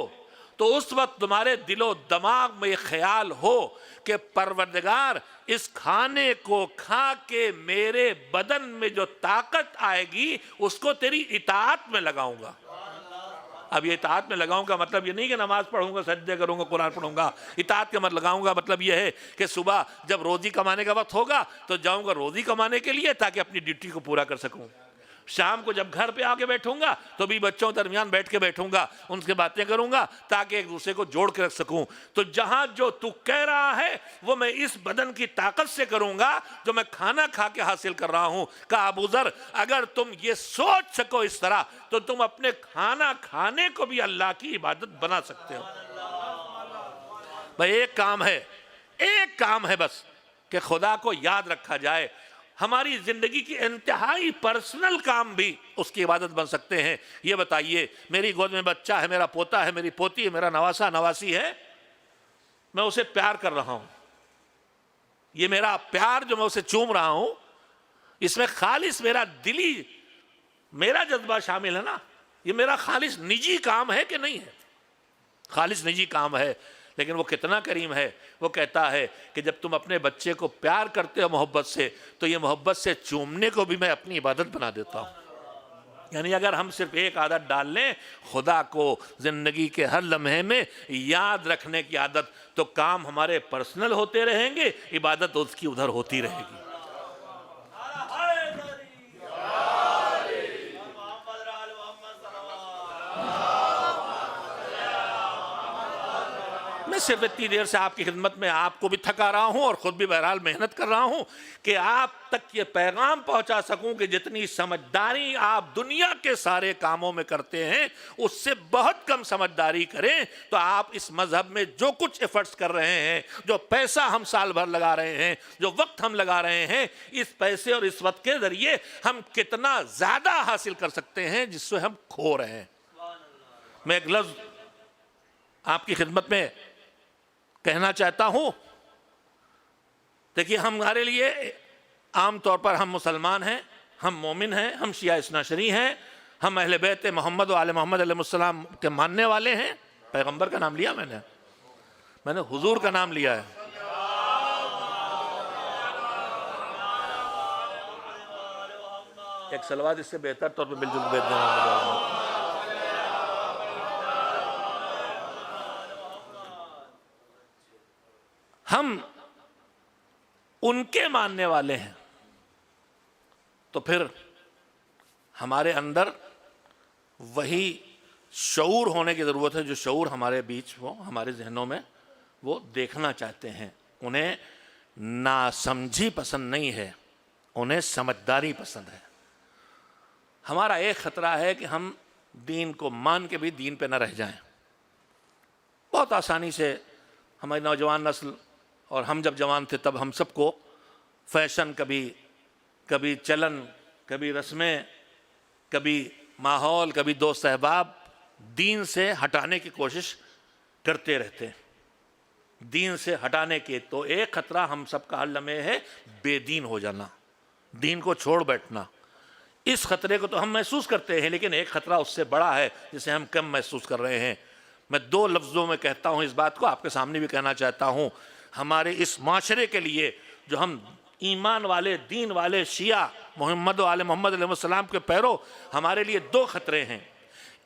تو اس وقت تمہارے دل و دماغ میں یہ خیال ہو کہ پروردگار اس کھانے کو کھا کے میرے بدن میں جو طاقت آئے گی اس کو تیری اطاعت میں لگاؤں گا. اب یہ اطاعت میں لگاؤں کا مطلب یہ نہیں کہ نماز پڑھوں گا، سجدے کروں گا، قرآن پڑھوں گا. اطاعت کے مطلب لگاؤں گا مطلب یہ ہے کہ صبح جب روزی کمانے کا وقت ہوگا تو جاؤں گا روزی کمانے کے لیے تاکہ اپنی ڈیوٹی کو پورا کر سکوں. شام کو جب گھر پہ آ کے بیٹھوں گا تو بھی بچوں درمیان بیٹھ کے بیٹھوں گا، ان سے باتیں کروں گا تاکہ ایک دوسرے کو جوڑ کے رکھ سکوں. تو جہاں جو تو کہہ رہا ہے وہ میں اس بدن کی طاقت سے کروں گا جو میں کھانا کھا کے حاصل کر رہا ہوں. کہا ابو ذر اگر تم یہ سوچ سکو اس طرح تو تم اپنے کھانا کھانے کو بھی اللہ کی عبادت بنا سکتے ہو. بھائی ایک کام ہے بس کہ خدا کو یاد رکھا جائے. ہماری زندگی کی انتہائی پرسنل کام بھی اس کی عبادت بن سکتے ہیں. یہ بتائیے میری گود میں بچہ ہے، میرا پوتا ہے، میری پوتی ہے، میرا نواسا نواسی ہے، میں اسے پیار کر رہا ہوں. یہ میرا پیار جو میں اسے چوم رہا ہوں اس میں خالص میرا دلی میرا جذبہ شامل ہے نا. یہ میرا خالص نجی کام ہے کہ نہیں ہے؟ خالص نجی کام ہے. لیکن وہ کتنا کریم ہے، وہ کہتا ہے کہ جب تم اپنے بچے کو پیار کرتے ہو محبت سے تو یہ محبت سے چومنے کو بھی میں اپنی عبادت بنا دیتا ہوں. یعنی اگر ہم صرف ایک عادت ڈال لیں خدا کو زندگی کے ہر لمحے میں یاد رکھنے کی عادت، تو کام ہمارے پرسنل ہوتے رہیں گے، عبادت اس کی ادھر ہوتی رہے گی. میں صرف اتنی دیر سے آپ کی خدمت میں آپ کو بھی تھکا رہا ہوں اور خود بھی بہرحال محنت کر رہا ہوں کہ آپ تک یہ پیغام پہنچا سکوں کہ جتنی سمجھداری آپ دنیا کے سارے کاموں میں کرتے ہیں اس سے بہت کم سمجھداری کریں تو آپ اس مذہب میں جو کچھ ایفرٹس کر رہے ہیں، جو پیسہ ہم سال بھر لگا رہے ہیں، جو وقت ہم لگا رہے ہیں، اس پیسے اور اس وقت کے ذریعے ہم کتنا زیادہ حاصل کر سکتے ہیں جس سے ہم کھو رہے ہیں. میں ایک لفظ آپ کی خدمت میں کہنا چاہتا ہوں. دیکھیے ہمارے لیے عام طور پر ہم مسلمان ہیں، ہم مومن ہیں، ہم شیعہ اثناعشری ہیں، ہم اہل بیت محمد و آل محمد علیہ السلام کے ماننے والے ہیں. پیغمبر کا نام لیا میں نے حضور کا نام لیا ہے. ایک صلوات اس سے بہتر طور پہ مل جل بیت دینا. ہم ان کے ماننے والے ہیں تو پھر ہمارے اندر وہی شعور ہونے کی ضرورت ہے جو شعور ہمارے بیچ وہ ہمارے ذہنوں میں وہ دیکھنا چاہتے ہیں. انہیں ناسمجھی پسند نہیں ہے، انہیں سمجھداری پسند ہے. ہمارا ایک خطرہ ہے کہ ہم دین کو مان کے بھی دین پہ نہ رہ جائیں. بہت آسانی سے ہماری نوجوان نسل اور ہم جب جوان تھے تب ہم سب کو فیشن کبھی چلن، کبھی رسمیں، کبھی ماحول، کبھی دوست احباب دین سے ہٹانے کی کوشش کرتے رہتے ہیں. دین سے ہٹانے کے تو ایک خطرہ ہم سب کا ہر لمحے ہے بے دین ہو جانا، دین کو چھوڑ بیٹھنا. اس خطرے کو تو ہم محسوس کرتے ہیں لیکن ایک خطرہ اس سے بڑا ہے جسے ہم کم محسوس کر رہے ہیں. میں 2 لفظوں میں کہتا ہوں اس بات کو، آپ کے سامنے بھی کہنا چاہتا ہوں. ہمارے اس معاشرے کے لیے جو ہم ایمان والے، دین والے، شیعہ محمد و آل محمد علیہ السلام کے پیرو، ہمارے لیے 2 خطرے ہیں.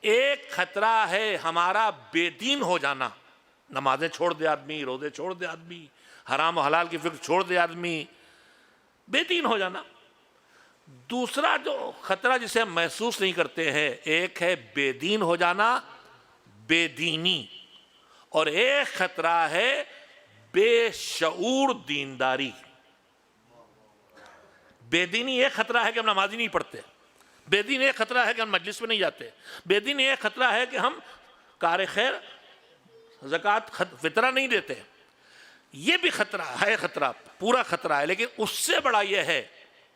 ایک خطرہ ہے ہمارا بے دین ہو جانا، نمازیں چھوڑ دے آدمی، روزے چھوڑ دے آدمی، حرام و حلال کی فکر چھوڑ دے آدمی، بے دین ہو جانا. دوسرا جو خطرہ جسے ہم محسوس نہیں کرتے ہیں، ایک ہے بے دین ہو جانا، بے دینی، اور ایک خطرہ ہے بے شعور دینداری. بے دینی ایک خطرہ ہے کہ ہم نمازی نہیں پڑھتے، بے دین ایک خطرہ ہے کہ ہم مجلس میں نہیں جاتے، بے دین ایک خطرہ ہے کہ ہم کار خیر زکوٰۃ فطرہ نہیں دیتے. یہ بھی خطرہ ہے، خطرہ پورا خطرہ ہے. لیکن اس سے بڑا یہ ہے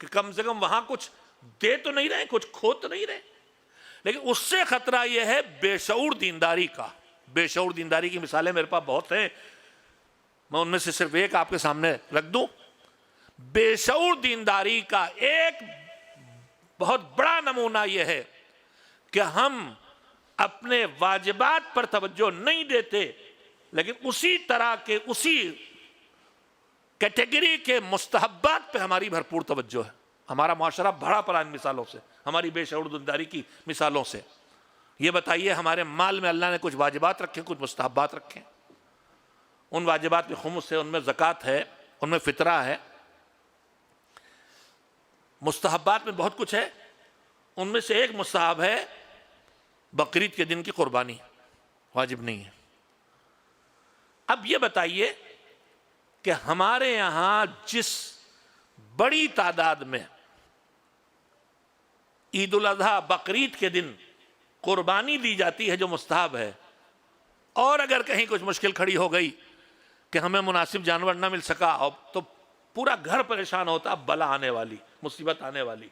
کہ کم سے کم وہاں کچھ دے تو نہیں رہے، کچھ کھو تو نہیں رہے. لیکن اس سے خطرہ یہ ہے بے شعور دینداری کا. بے شعور دینداری کی مثالیں میرے پاس بہت ہیں، میں ان میں سے صرف ایک آپ کے سامنے رکھ دوں. بے شعور دینداری کا ایک بہت بڑا نمونہ یہ ہے کہ ہم اپنے واجبات پر توجہ نہیں دیتے لیکن اسی طرح کے اسی کیٹیگری کے مستحبات پہ ہماری بھرپور توجہ ہے. ہمارا معاشرہ بھرا پڑا ان مثالوں سے، ہماری بے شعور دینداری کی مثالوں سے. یہ بتائیے ہمارے مال میں اللہ نے کچھ واجبات رکھے، کچھ مستحبات رکھے. ان واجبات میں خمس ہے، ان میں زکوٰۃ ہے، ان میں فطرہ ہے. مستحبات میں بہت کچھ ہے. ان میں سے ایک مستحب ہے بقرعید کے دن کی قربانی، واجب نہیں ہے. اب یہ بتائیے کہ ہمارے یہاں جس بڑی تعداد میں عید الاضحیٰ بقرعید کے دن قربانی دی جاتی ہے جو مستحب ہے، اور اگر کہیں کچھ مشکل کھڑی ہو گئی کہ ہمیں مناسب جانور نہ مل سکا تو پورا گھر پریشان ہوتا، بلا آنے والی، مصیبت آنے والی.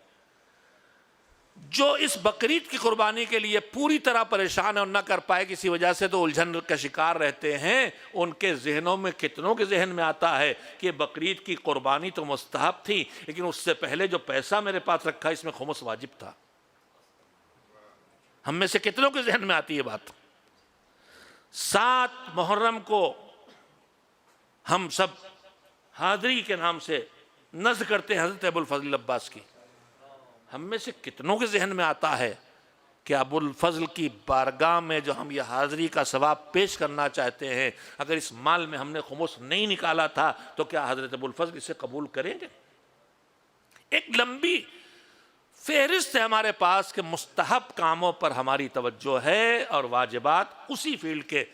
جو اس بقرعید کی قربانی کے لیے پوری طرح پریشان ہے اور نہ کر پائے کسی وجہ سے، تو الجھن کا شکار رہتے ہیں. ان کے ذہنوں میں، کتنوں کے ذہن میں آتا ہے کہ بقرعید کی قربانی تو مستحب تھی، لیکن اس سے پہلے جو پیسہ میرے پاس رکھا اس میں خمس واجب تھا. ہم میں سے کتنوں کے ذہن میں آتی ہے بات؟ 7 محرم کو ہم سب حاضری کے نام سے نذر کرتے ہیں حضرت ابوالفضل عباس کی. ہم میں سے کتنوں کے ذہن میں آتا ہے کہ ابوالفضل کی بارگاہ میں جو ہم یہ حاضری کا ثواب پیش کرنا چاہتے ہیں، اگر اس مال میں ہم نے خمس نہیں نکالا تھا تو کیا حضرت ابوالفضل اسے قبول کریں گے؟ ایک لمبی فہرست ہے ہمارے پاس کہ مستحب کاموں پر ہماری توجہ ہے اور واجبات اسی فیلڈ کے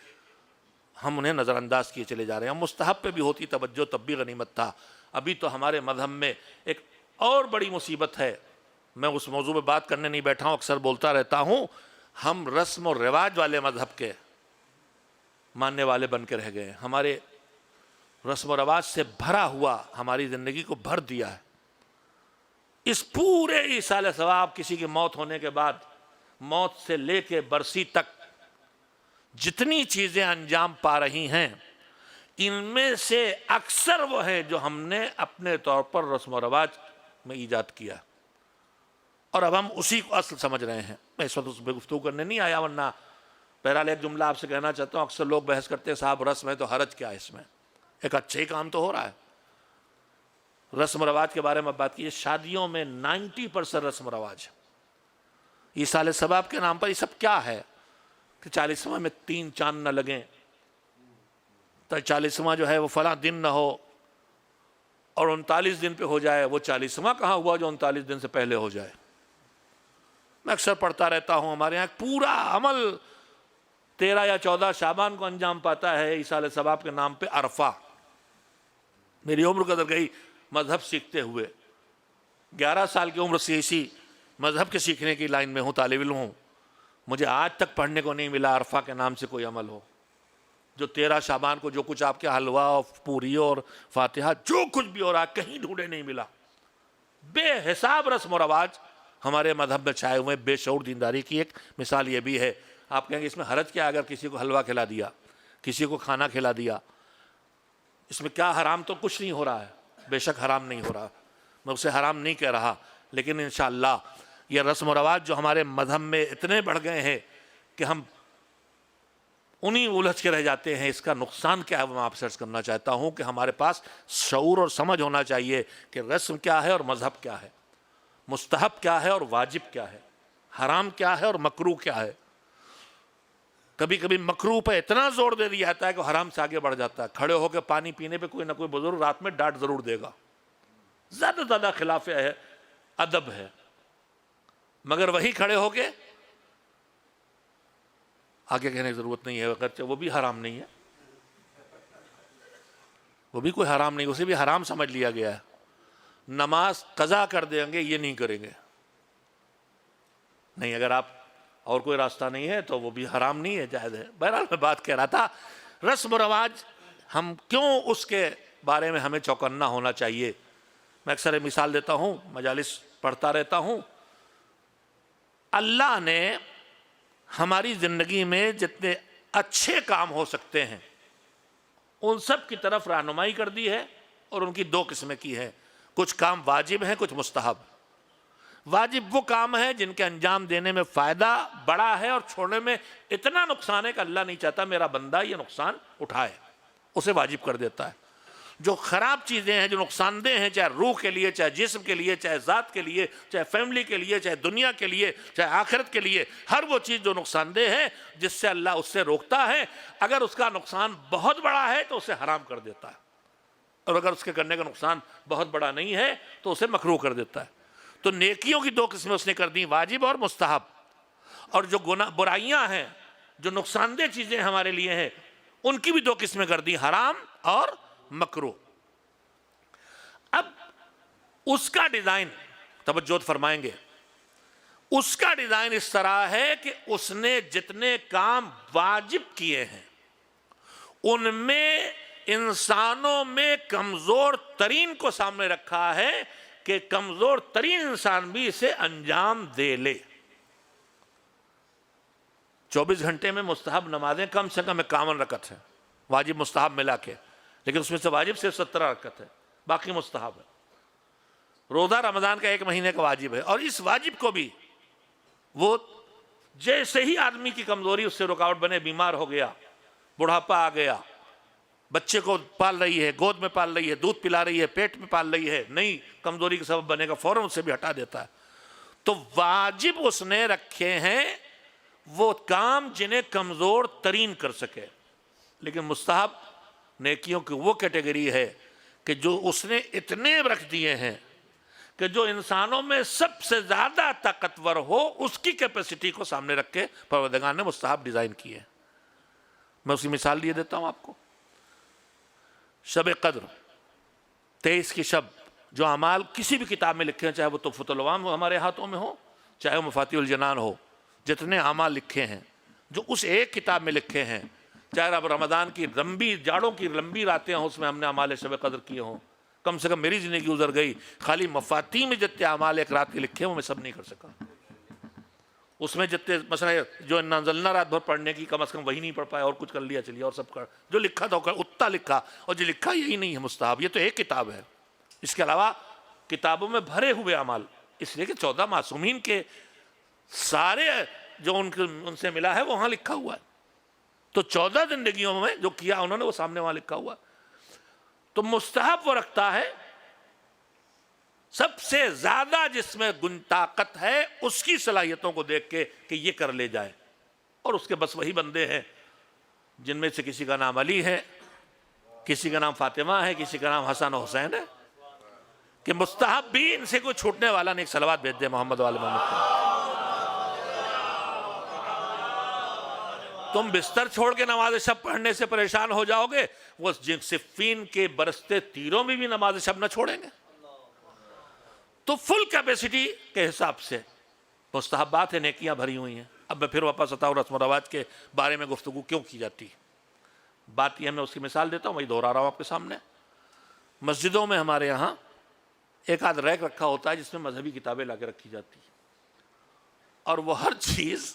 ہم انہیں نظر انداز کیے چلے جا رہے ہیں. ہم مستحب پہ بھی ہوتی توجہ تب بھی غنیمت تھا. ابھی تو ہمارے مذہب میں ایک اور بڑی مصیبت ہے. میں اس موضوع پہ بات کرنے نہیں بیٹھا ہوں، اکثر بولتا رہتا ہوں. ہم رسم و رواج والے مذہب کے ماننے والے بن کے رہ گئے. ہمارے رسم و رواج سے بھرا ہوا ہماری زندگی کو بھر دیا ہے. اس پورے ایصال ثواب، کسی کی موت ہونے کے بعد موت سے لے کے برسی تک جتنی چیزیں انجام پا رہی ہیں، ان میں سے اکثر وہ ہیں جو ہم نے اپنے طور پر رسم و رواج میں ایجاد کیا، اور اب ہم اسی کو اصل سمجھ رہے ہیں. میں اس وقت اس پہ گفتگو کرنے نہیں آیا، ورنہ بہرحال ایک جملہ آپ سے کہنا چاہتا ہوں. اکثر لوگ بحث کرتے ہیں صاحب رسم ہے تو حرج کیا ہے اس میں؟ ایک اچھا ہی کام تو ہو رہا ہے. رسم و رواج کے بارے میں بات کی، شادیوں میں 90% رسم و رواج ہے. ایصال ثواب کے نام پر یہ سب کیا ہے کہ 40واں میں 3 چاند نہ لگیں، تو 40واں جو ہے وہ فلاں دن نہ ہو، اور 39 دن پہ ہو جائے. وہ 40واں کہاں ہوا جو 39 دن سے پہلے ہو جائے؟ میں اکثر پڑھتا رہتا ہوں، ہمارے یہاں پورا عمل 13 یا 14 شعبان کو انجام پاتا ہے ایصال ثواب کے نام پہ عرفہ. میری عمر قدر گئی مذہب سیکھتے ہوئے، 11 سال کی عمر سے اسی مذہب کے سیکھنے کی لائن میں ہوں، طالب علم ہوں. مجھے آج تک پڑھنے کو نہیں ملا عرفہ کے نام سے کوئی عمل ہو جو 13 شعبان کو جو کچھ آپ کے حلوہ اور پوری اور فاتحہ جو کچھ بھی ہو رہا کہیں ڈھونڈے نہیں ملا. بے حساب رسم و رواج ہمارے مذہب میں چھائے ہوئے. بے شعور دینداری کی ایک مثال یہ بھی ہے. آپ کہیں گے اس میں حرج کیا؟ اگر کسی کو حلوہ کھلا دیا، کسی کو کھانا کھلا دیا، اس میں کیا حرام؟ تو کچھ نہیں ہو رہا ہے. بے شک حرام نہیں ہو رہا، میں اسے حرام نہیں کہہ رہا، لیکن انشاءاللہ یہ رسم و رواج جو ہمارے مذہب میں اتنے بڑھ گئے ہیں کہ ہم انہی الجھ کے رہ جاتے ہیں. اس کا نقصان کیا ہے میں آپ سے عرض کرنا چاہتا ہوں کہ ہمارے پاس شعور اور سمجھ ہونا چاہیے کہ رسم کیا ہے اور مذہب کیا ہے، مستحب کیا ہے اور واجب کیا ہے، حرام کیا ہے اور مکروہ کیا ہے. کبھی کبھی مکروہ پہ اتنا زور دے دیا جاتا ہے کہ حرام سے آگے بڑھ جاتا ہے. کھڑے ہو کے پانی پینے پہ کوئی نہ کوئی بزرگ رات میں ڈانٹ ضرور دے گا، زیادہ زیادہ خلاف ہے ادب ہے، مگر وہی کھڑے ہو کے آگے کہنے کی ضرورت نہیں ہے، اگرچہ وہ بھی حرام نہیں ہے، وہ بھی کوئی حرام نہیں، اسے بھی حرام سمجھ لیا گیا ہے. نماز قضا کر دیں گے، یہ نہیں کریں گے. نہیں، اگر آپ اور کوئی راستہ نہیں ہے تو وہ بھی حرام نہیں ہے، جائز ہے. بہرحال میں بات کہہ رہا تھا رسم و رواج ہم کیوں اس کے بارے میں ہمیں چوکنا ہونا چاہیے. میں اکثر مثال دیتا ہوں، مجالس پڑھتا رہتا ہوں. اللہ نے ہماری زندگی میں جتنے اچھے کام ہو سکتے ہیں ان سب کی طرف رہنمائی کر دی ہے، اور ان کی 2 قسمیں کی ہے. کچھ کام واجب ہیں، کچھ مستحب. واجب وہ کام ہے جن کے انجام دینے میں فائدہ بڑا ہے اور چھوڑنے میں اتنا نقصان ہے کہ اللہ نہیں چاہتا میرا بندہ یہ نقصان اٹھائے، اسے واجب کر دیتا ہے. جو خراب چیزیں ہیں، جو نقصان دہ ہیں، چاہے روح کے لیے، چاہے جسم کے لیے، چاہے ذات کے لیے، چاہے فیملی کے لیے، چاہے دنیا کے لیے، چاہے آخرت کے لیے، ہر وہ چیز جو نقصان دہ ہے جس سے اللہ اس سے روکتا ہے، اگر اس کا نقصان بہت بڑا ہے تو اسے حرام کر دیتا ہے، اور اگر اس کے کرنے کا نقصان بہت بڑا نہیں ہے تو اسے مکروہ کر دیتا ہے۔ تو نیکیوں کی 2 قسمیں اس نے کر دی، واجب اور مستحب، اور جو برائیاں ہیں، جو نقصان دہ چیزیں ہمارے لیے ہیں، ان کی بھی 2 قسمیں کر دی، حرام اور مکروہ۔ اب اس کا ڈیزائن توجہ فرمائیں گے، اس کا ڈیزائن اس طرح ہے کہ اس نے جتنے کام واجب کیے ہیں ان میں انسانوں میں کمزور ترین کو سامنے رکھا ہے کہ کمزور ترین انسان بھی اسے انجام دے لے۔ 24 گھنٹے میں مستحب نمازیں کم سے کم 51 رکعت ہیں، واجب مستحب ملا کے، لیکن اس میں سے واجب صرف 17 رکعت ہے، باقی مستحب ہے۔ روزہ رمضان کا 1 مہینے کا واجب ہے، اور اس واجب کو بھی وہ جیسے ہی آدمی کی کمزوری اس سے رکاوٹ بنے، بیمار ہو گیا، بڑھاپا آ گیا، بچے کو پال رہی ہے، گود میں پال رہی ہے، دودھ پلا رہی ہے، پیٹ میں پال رہی ہے، نہیں کمزوری کا سبب بنے گا، فوراً اسے بھی ہٹا دیتا ہے۔ تو واجب اس نے رکھے ہیں وہ کام جنہیں کمزور ترین کر سکے، لیکن مستحب نیکیوں کی وہ کیٹیگری ہے کہ جو اس نے اتنے رکھ دیے ہیں کہ جو انسانوں میں سب سے زیادہ طاقتور ہو اس کی کیپیسٹی کو سامنے رکھ کے پروردگار نے مستحب ڈیزائن کیے۔ میں اسی مثال دیے دیتا ہوں آپ کو۔ شب قدر 23 کی شب، جو اعمال کسی بھی کتاب میں لکھے ہیں، چاہے وہ تحفۃ العوام ہمارے ہاتھوں میں ہو، چاہے وہ مفاتیح الجنان ہو، جتنے اعمال لکھے ہیں جو اس ایک کتاب میں لکھے ہیں، چاہے اب رمضان کی لمبی جاڑوں کی لمبی راتیں ہوں، اس میں ہم نے اعمال شب قدر کیے ہوں، کم سے کم میری زندگی گزر گئی خالی مفاتیح میں جتنے اعمال ایک رات کے لکھے ہیں وہ میں سب نہیں کر سکا۔ اس میں جتنے مثلا جو انا انزلنا رات بھر پڑھنے کی کم از کم وہی نہیں پڑھ پائے، اور کچھ کر لیا چلیے، اور سب کر جو لکھا تھا اتنا لکھا، اور جو لکھا یہی نہیں ہے مستحب، یہ تو ایک کتاب ہے۔ اس کے علاوہ کتابوں میں بھرے ہوئے اعمال، اس لیے کہ 14 معصومین کے سارے جو ان سے ملا ہے وہ وہاں لکھا ہوا ہے، تو 14 زندگیوں میں جو کیا انہوں نے وہ سامنے وہاں لکھا ہوا ہے۔ تو مستحب وہ رکھتا ہے سب سے زیادہ جس میں طاقت ہے اس کی صلاحیتوں کو دیکھ کے کہ یہ کر لے جائے، اور اس کے بس وہی بندے ہیں جن میں سے کسی کا نام علی ہے، کسی کا نام فاطمہ ہے، کسی کا نام حسن و حسین ہے، کہ مستحب بھی ان سے کوئی چھوٹنے والا نہیں۔ ایک صلوات بھیج دے محمد والے محمد کو۔ تم بستر چھوڑ کے نماز شب پڑھنے سے پریشان ہو جاؤ گے، وہ صفین کے برستے تیروں میں بھی نماز شب نہ چھوڑیں گے۔ تو فل کیپیسٹی کے حساب سے مستحبات ہیں، نیکیاں بھری ہوئی ہیں۔ اب میں پھر واپس آتا ہوں رسم و رواج کے بارے میں گفتگو کیوں کی جاتی بات یہ، میں اس کی مثال دیتا ہوں، وہی دہرا رہا ہوں آپ کے سامنے۔ مسجدوں میں ہمارے یہاں ایک آدھ ریک رکھا ہوتا ہے جس میں مذہبی کتابیں لا کے رکھی جاتی ہیں، اور وہ ہر چیز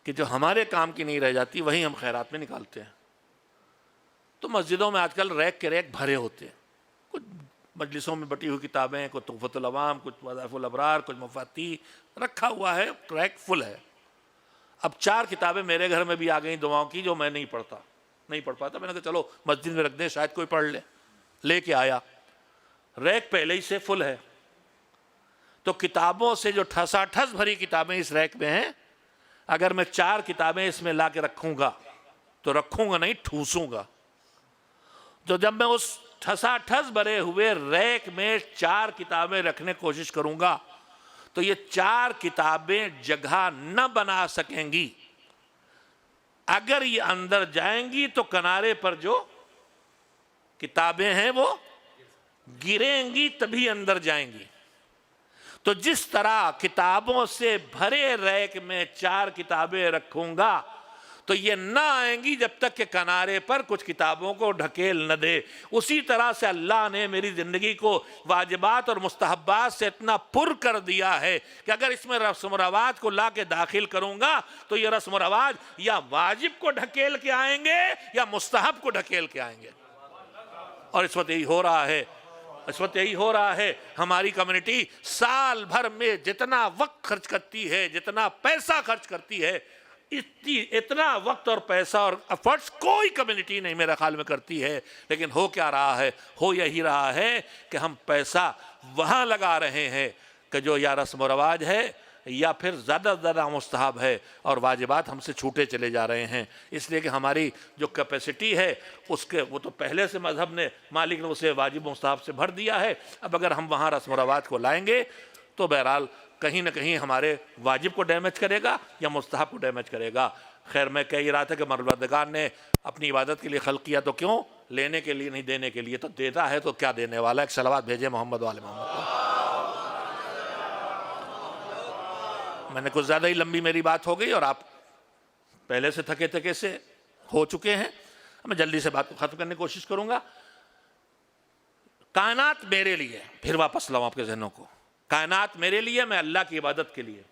کہ جو ہمارے کام کی نہیں رہ جاتی وہی ہم خیرات میں نکالتے ہیں۔ تو مسجدوں میں آج کل ریک کے ریک بھرے ہوتے ہیں، کچھ مجلسوں میں بٹی ہوئی کتابیں، کچھ تحفۃ العوام، کچھ وظائف الابرار، کچھ مفاتیح، رکھا ہوا ہے، ریک فل ہے۔ اب 4 کتابیں میرے گھر میں بھی آ گئیں دعاؤں کی جو میں نہیں پڑھ پاتا، میں نے کہا چلو مسجد میں رکھ دیں شاید کوئی پڑھ لے کے آیا، ریک پہلے ہی سے فل ہے۔ تو کتابوں سے جو ٹھسا ٹھس بھری کتابیں اس ریک میں ہیں، اگر میں 4 کتابیں اس میں لا کے رکھوں گا تو رکھوں گا نہیں، ٹھوسوں گا۔ تو جب میں اس ٹھسا ٹھس بھرے ہوئے ریک میں 4 کتابیں رکھنے کی کوشش کروں گا تو یہ 4 کتابیں جگہ نہ بنا سکیں گی۔ اگر یہ اندر جائیں گی تو کنارے پر جو کتابیں ہیں وہ گریں گی، تبھی اندر جائیں گی۔ تو جس طرح کتابوں سے بھرے ریک میں 4 کتابیں رکھوں گا تو یہ نہ آئیں گی جب تک کہ کنارے پر کچھ کتابوں کو ڈھکیل نہ دے۔ اسی طرح سے اللہ نے میری زندگی کو واجبات اور مستحبات سے اتنا پر کر دیا ہے کہ اگر اس میں رسم و رواج کو لا کے داخل کروں گا تو یہ رسم و رواج یا واجب کو ڈھکیل کے آئیں گے یا مستحب کو ڈھکیل کے آئیں گے۔ اور اس وقت یہی ہو رہا ہے، ہماری کمیونٹی سال بھر میں جتنا وقت خرچ کرتی ہے، جتنا پیسہ خرچ کرتی ہے اتنا وقت اور پیسہ اور ایفرٹس کوئی کمیونٹی نہیں میرے خیال میں کرتی ہے، لیکن ہو کیا رہا ہے؟ ہو یہی رہا ہے کہ ہم پیسہ وہاں لگا رہے ہیں کہ جو یا رسم و رواج ہے یا پھر زیادہ سے زیادہ مستحب ہے، اور واجبات ہم سے چھوٹے چلے جا رہے ہیں، اس لیے کہ ہماری جو کیپیسٹی ہے اس کے وہ تو پہلے سے مذہب نے مالک نے اسے واجب مستحب سے بھر دیا ہے۔ اب اگر ہم وہاں رسم و رواج کو لائیں گے تو بہرحال کہیں نہ کہیں ہمارے واجب کو ڈیمیج کرے گا یا مستحب کو ڈیمیج کرے گا۔ خیر میں کہہ ہی رہا تھا کہ پروردگار نے اپنی عبادت کے لیے خلق کیا تو کیوں؟ لینے کے لیے نہیں، دینے کے لیے۔ تو دیتا ہے تو کیا دینے والا؟ ایک صلوات بھیجے محمد والے محمد کو۔ میں نے کچھ زیادہ ہی لمبی میری بات ہو گئی اور آپ پہلے سے تھکے تھکے سے ہو چکے ہیں، میں جلدی سے بات کو ختم کرنے کی کوشش کروں گا۔ کائنات میرے لیے، پھر واپس لاؤں آپ کے ذہنوں کو، کائنات میرے لیے، میں اللہ کی عبادت کے لیے۔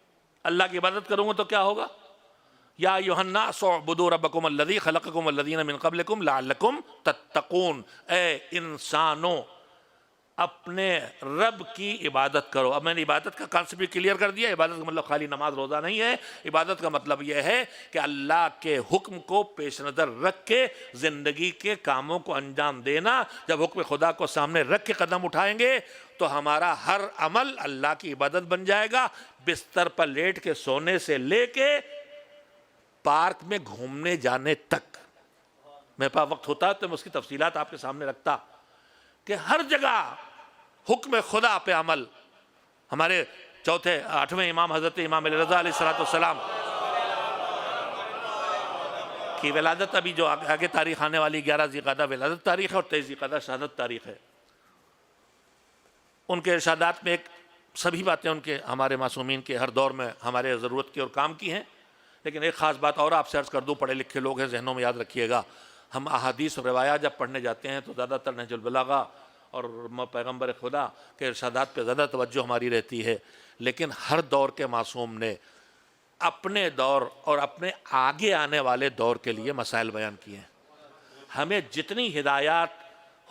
اللہ کی عبادت کروں گا تو کیا ہوگا؟ یا ایھا الناس اعبدوا ربکم الذی خلقکم والذین من قبلکم لعلکم تتقون، اے انسانوں اپنے رب کی عبادت کرو۔ اب میں نے عبادت کا کانسیپٹ بھی کلیئر کر دیا۔ عبادت کا مطلب خالی نماز روزہ نہیں ہے، عبادت کا مطلب یہ ہے کہ اللہ کے حکم کو پیش نظر رکھ کے زندگی کے کاموں کو انجام دینا۔ جب حکم خدا کو سامنے رکھ کے قدم اٹھائیں گے تو ہمارا ہر عمل اللہ کی عبادت بن جائے گا، بستر پر لیٹ کے سونے سے لے کے پارک میں گھومنے جانے تک۔ میرے پاس وقت ہوتا ہے تو میں اس کی تفصیلات آپ کے سامنے رکھتا کہ ہر جگہ حکم خدا پہ عمل۔ ہمارے چوتھے 8ویں امام حضرت امام علی رضا علیہ السلام کی ولادت، ابھی جو آگے تاریخ آنے والی 11 ذی القعدہ ولادت تاریخ ہے اور 23 ذی القعدہ شہادت تاریخ ہے۔ ان کے ارشادات میں ایک سبھی باتیں ان کے ہمارے معصومین کے ہر دور میں ہمارے ضرورت کی اور کام کی ہیں، لیکن ایک خاص بات اور آپ سے عرض کر دوں، پڑھے لکھے لوگ ہیں ذہنوں میں یاد رکھیے گا، ہم احادیث اور روایات جب پڑھنے جاتے ہیں تو زیادہ تر نہج البلاغہ اور پیغمبر خدا کے ارشادات پہ زیادہ توجہ ہماری رہتی ہے، لیکن ہر دور کے معصوم نے اپنے دور اور اپنے آگے آنے والے دور کے لیے مسائل بیان کیے ہیں۔ ہمیں جتنی ہدایات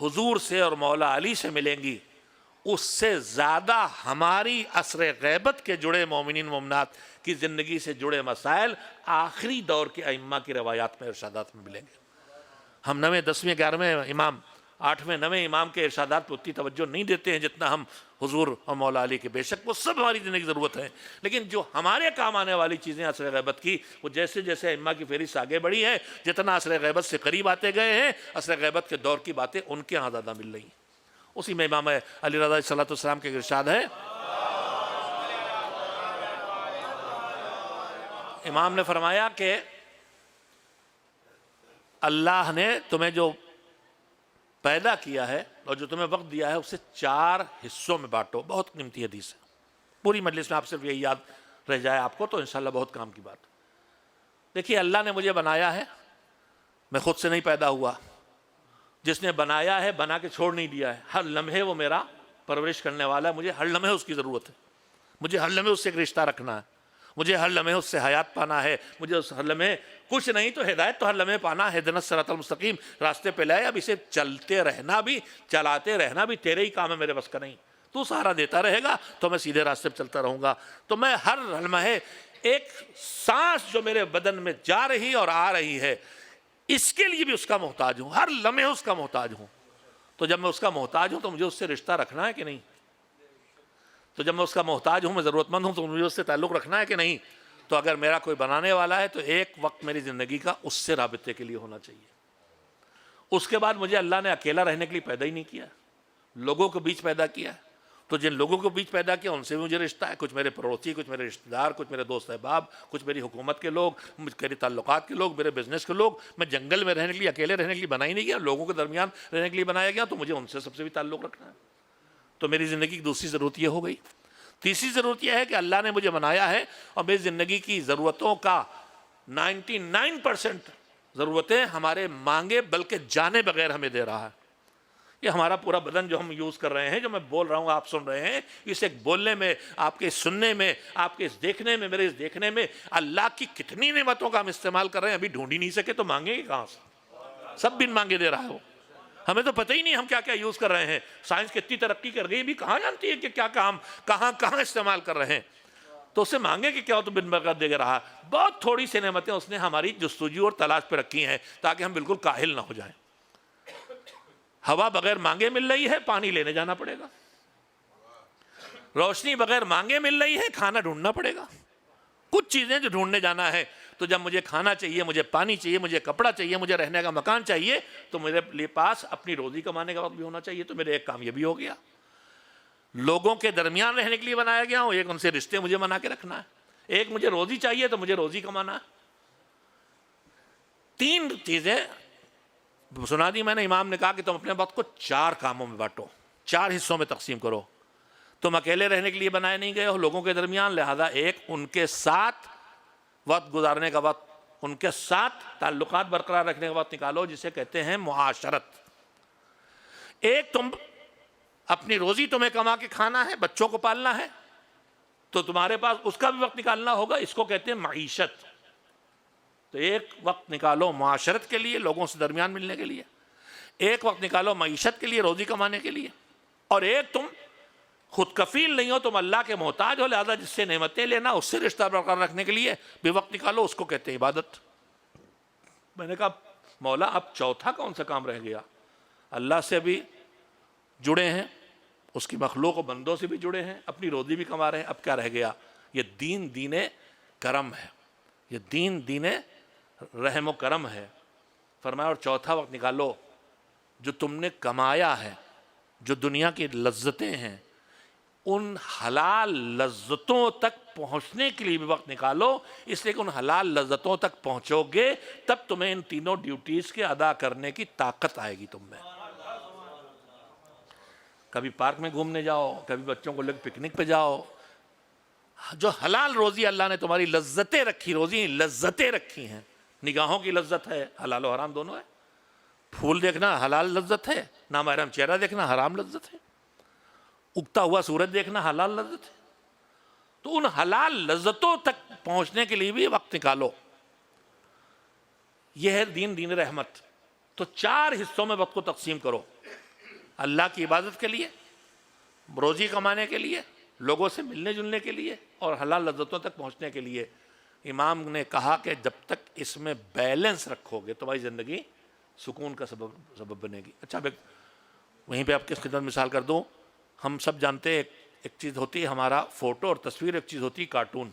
حضور سے اور مولا علی سے ملیں گی، اس سے زیادہ ہماری عصر غیبت کے جڑے مومنین مومنات کی زندگی سے جڑے مسائل آخری دور کے ائمہ کی روایات میں ارشادات میں ملیں گے۔ ہم 9ویں 10ویں 11ویں امام 8ویں 9ویں امام کے ارشادات پر اتنی توجہ نہیں دیتے ہیں جتنا ہم حضور اور مولا علی کے۔ بے شک وہ سب ہماری زندگی کی ضرورت ہے، لیکن جو ہمارے کام آنے والی چیزیں عصر غیبت کی، وہ جیسے جیسے ائمہ کی فہرست آگے بڑھی ہے، جتنا عصر غیبت سے قریب آتے گئے ہیں، عصر غیبت کے دور کی باتیں ان کے ہاں زیادہ مل رہی ہیں۔ اسی میں امام علی رضا علیہ السلام کے ارشاد ہے، امام نے فرمایا کہ اللہ نے تمہیں جو پیدا کیا ہے اور جو تمہیں وقت دیا ہے اسے 4 حصوں میں بانٹو۔ بہت قیمتی حدیث ہے، پوری مجلس میں آپ صرف یہی یاد رہ جائے آپ کو تو انشاءاللہ بہت کام کی بات۔ دیکھیے اللہ نے مجھے بنایا ہے، میں خود سے نہیں پیدا ہوا، جس نے بنایا ہے بنا کے چھوڑ نہیں دیا ہے، ہر لمحے وہ میرا پرورش کرنے والا ہے، مجھے ہر لمحے اس کی ضرورت ہے، مجھے ہر لمحے اس سے ایک رشتہ رکھنا ہے، مجھے ہر لمحے اس سے حیات پانا ہے، مجھے اس ہر لمحے کچھ نہیں تو ہدایت تو ہر لمحے پانا ہے، اہدنا الصراط المستقیم راستے پہ لائے۔ اب اسے چلتے رہنا بھی چلاتے رہنا بھی تیرے ہی کام ہے، میرے بس کا نہیں، تو سہارا دیتا رہے گا تو میں سیدھے راستے پہ چلتا رہوں گا۔ تو میں ہر لمحے ایک سانس جو میرے بدن میں جا رہی اور آ رہی ہے، اس کے لیے بھی اس کا محتاج ہوں، ہر لمحے اس کا محتاج ہوں۔ تو جب میں اس کا محتاج ہوں تو مجھے اس سے رشتہ رکھنا ہے کہ نہیں؟ تو جب میں اس کا محتاج ہوں، میں ضرورت مند ہوں، تو مجھے اس سے تعلق رکھنا ہے کہ نہیں؟ تو اگر میرا کوئی بنانے والا ہے تو ایک وقت میری زندگی کا اس سے رابطے کے لیے ہونا چاہیے۔ اس کے بعد مجھے اللہ نے اکیلا رہنے کے لیے پیدا ہی نہیں کیا، لوگوں کے بیچ پیدا کیا ہے۔ تو جن لوگوں کو بیچ پیدا کیا ان سے بھی مجھے رشتہ ہے، کچھ میرے پڑوسی، کچھ میرے رشتہ دار، کچھ میرے دوست احباب، کچھ میری حکومت کے لوگ، میرے تعلقات کے لوگ، میرے بزنس کے لوگ۔ میں جنگل میں رہنے کے لیے اکیلے رہنے کے لیے بنا ہی نہیں گیا، لوگوں کے درمیان رہنے کے لیے بنایا گیا، تو مجھے ان سے سب سے بھی تعلق رکھنا ہے۔ تو میری زندگی کی دوسری ضرورت یہ ہو گئی۔ تیسری ضرورت یہ ہے کہ اللہ نے مجھے بنایا ہے اور میری زندگی کی ضرورتوں کا 99% ضرورتیں ہمارے مانگے بلکہ جانے بغیر ہمیں دے رہا ہے۔ یہ ہمارا پورا بدن جو ہم یوز کر رہے ہیں، جو میں بول رہا ہوں آپ سن رہے ہیں، اس ایک بولنے میں، آپ کے سننے میں، آپ کے اس دیکھنے میں، میرے اس دیکھنے میں اللہ کی کتنی نعمتوں کا ہم استعمال کر رہے ہیں، ابھی ڈھونڈ ہی نہیں سکے تو مانگیں گے کہاں سے؟ سب بن مانگے دے رہا ہے وہ۔ ہمیں تو پتہ ہی نہیں ہم کیا کیا یوز کر رہے ہیں۔ سائنس کتنی ترقی کر گئی بھی کہاں جانتی ہے کہ کیا کام کہاں استعمال کر رہے ہیں۔ تو اس سے مانگے کہ کیا ہو تو بن برکت دے رہا. بہت تھوڑی سی نعمتیں اس نے ہماری جستجو اور تلاش پہ رکھی ہیں تاکہ ہم بالکل کاہل نہ ہو جائیں. ہوا بغیر مانگے مل رہی ہے, پانی لینے جانا پڑے گا. روشنی بغیر مانگے مل رہی ہے, کھانا ڈھونڈنا پڑے گا. کچھ چیزیں جو ڈھونڈنے جانا ہے, تو جب مجھے کھانا چاہیے, مجھے پانی چاہیے, مجھے کپڑا چاہیے, مجھے رہنے کا مکان چاہیے, تو میرے لیے پاس اپنی روزی کمانے کا وقت بھی ہونا چاہیے. تو میرے ایک کام یہ بھی ہو گیا, لوگوں کے درمیان رہنے کے لیے بنایا گیا ہوں. ایک ان سے رشتے مجھے بنا کے رکھنا ہے, ایک مجھے روزی چاہیے تو مجھے روزی کمانا ہے. 3 چیزیں سنا دی میں نے. امام نے کہا کہ تم اپنے وقت کو 4 کاموں میں بانٹو, 4 حصوں میں تقسیم کرو. تم اکیلے رہنے کے لیے بنائے نہیں گئے ہو لوگوں کے درمیان, لہذا ایک ان کے ساتھ وقت گزارنے کا وقت, ان کے ساتھ تعلقات برقرار رکھنے کا وقت نکالو, جسے کہتے ہیں معاشرت. ایک تم اپنی روزی تمہیں کما کے کھانا ہے, بچوں کو پالنا ہے, تو تمہارے پاس اس کا بھی وقت نکالنا ہوگا, اس کو کہتے ہیں معیشت. تو ایک وقت نکالو معاشرت کے لیے, لوگوں سے درمیان ملنے کے لیے. ایک وقت نکالو معیشت کے لیے, روزی کمانے کے لیے. اور ایک تم خود کفیل نہیں ہو, تم اللہ کے محتاج ہو, لہذا جس سے نعمتیں لینا اس سے رشتہ برقرار رکھنے کے لیے بھی وقت نکالو, اس کو کہتے ہیں عبادت. میں نے کہا مولا اب چوتھا کون سا کام رہ گیا؟ اللہ سے بھی جڑے ہیں, اس کی مخلوق و بندوں سے بھی جڑے ہیں, اپنی روزی بھی کما رہے ہیں, اب کیا رہ گیا؟ یہ دین کرم ہے, یہ دین رحم و کرم ہے. فرمایا اور چوتھا وقت نکالو, جو تم نے کمایا ہے, جو دنیا کی لذتیں ہیں, ان حلال لذتوں تک پہنچنے کے لیے بھی وقت نکالو, اس لیے کہ ان حلال لذتوں تک پہنچو گے تب تمہیں ان تینوں ڈیوٹیز کے ادا کرنے کی طاقت آئے گی تم میں. کبھی پارک میں گھومنے جاؤ, کبھی بچوں کو لے پکنک پہ جاؤ. جو حلال روزی اللہ نے تمہاری لذتیں رکھی, روزی لذتیں رکھی ہیں, نگاہوں کی لذت ہے, حلال و حرام دونوں ہے. پھول دیکھنا حلال لذت ہے, نامحرم چہرہ دیکھنا حرام لذت ہے, اگتا ہوا سورج دیکھنا حلال لذت ہے. تو ان حلال لذتوں تک پہنچنے کے لیے بھی وقت نکالو. یہ ہے دین رحمت. تو 4 حصوں میں وقت کو تقسیم کرو, اللہ کی عبادت کے لیے, روزی کمانے کے لیے, لوگوں سے ملنے جلنے کے لیے, اور حلال لذتوں تک پہنچنے کے لیے. امام نے کہا کہ جب تک اس میں بیلنس رکھو گے تمہاری زندگی سکون کا سبب بنے گی. اچھا وہیں پہ آپ کی خدمت مثال کر دوں. ہم سب جانتے ہیں ایک چیز ہوتی ہے ہمارا فوٹو اور تصویر, ایک چیز ہوتی ہے کارٹون.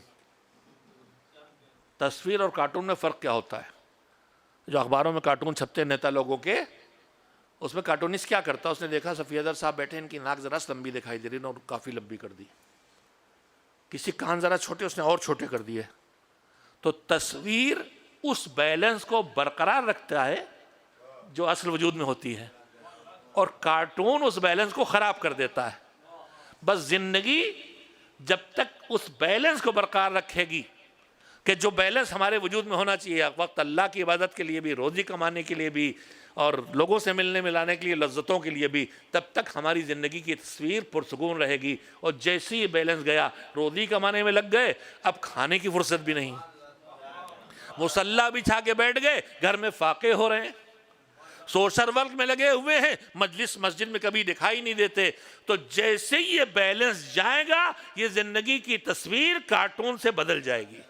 تصویر اور کارٹون میں فرق کیا ہوتا ہے؟ جو اخباروں میں کارٹون چھپتے ہیں نیتا لوگوں کے, اس میں کارٹونسٹ کیا کرتا ہے, اس نے دیکھا صفی اظہر صاحب بیٹھے, ان کی ناک ذرا لمبی دکھائی دے رہی ہے اور کافی لمبی کر دی, کسی کان ذرا چھوٹے, اس نے اور چھوٹے کر دیے. تو تصویر اس بیلنس کو برقرار رکھتا ہے جو اصل وجود میں ہوتی ہے, اور کارٹون اس بیلنس کو خراب کر دیتا ہے. بس زندگی جب تک اس بیلنس کو برقرار رکھے گی کہ جو بیلنس ہمارے وجود میں ہونا چاہیے, وقت اللہ کی عبادت کے لیے بھی, روزی کمانے کے لیے بھی, اور لوگوں سے ملنے ملانے کے لیے, لذتوں کے لیے بھی, تب تک ہماری زندگی کی تصویر پرسکون رہے گی. اور جیسے ہی بیلنس گیا, روزی کمانے میں لگ گئے, اب کھانے کی فرصت بھی نہیں, مصلی بچھا کے بیٹھ گئے, گھر میں فاقے ہو رہے ہیں, سوشل ورک میں لگے ہوئے ہیں, مجلس مسجد میں کبھی دکھائی نہیں دیتے. تو جیسے ہی یہ بیلنس جائے گا, یہ زندگی کی تصویر کارٹون سے بدل جائے گی.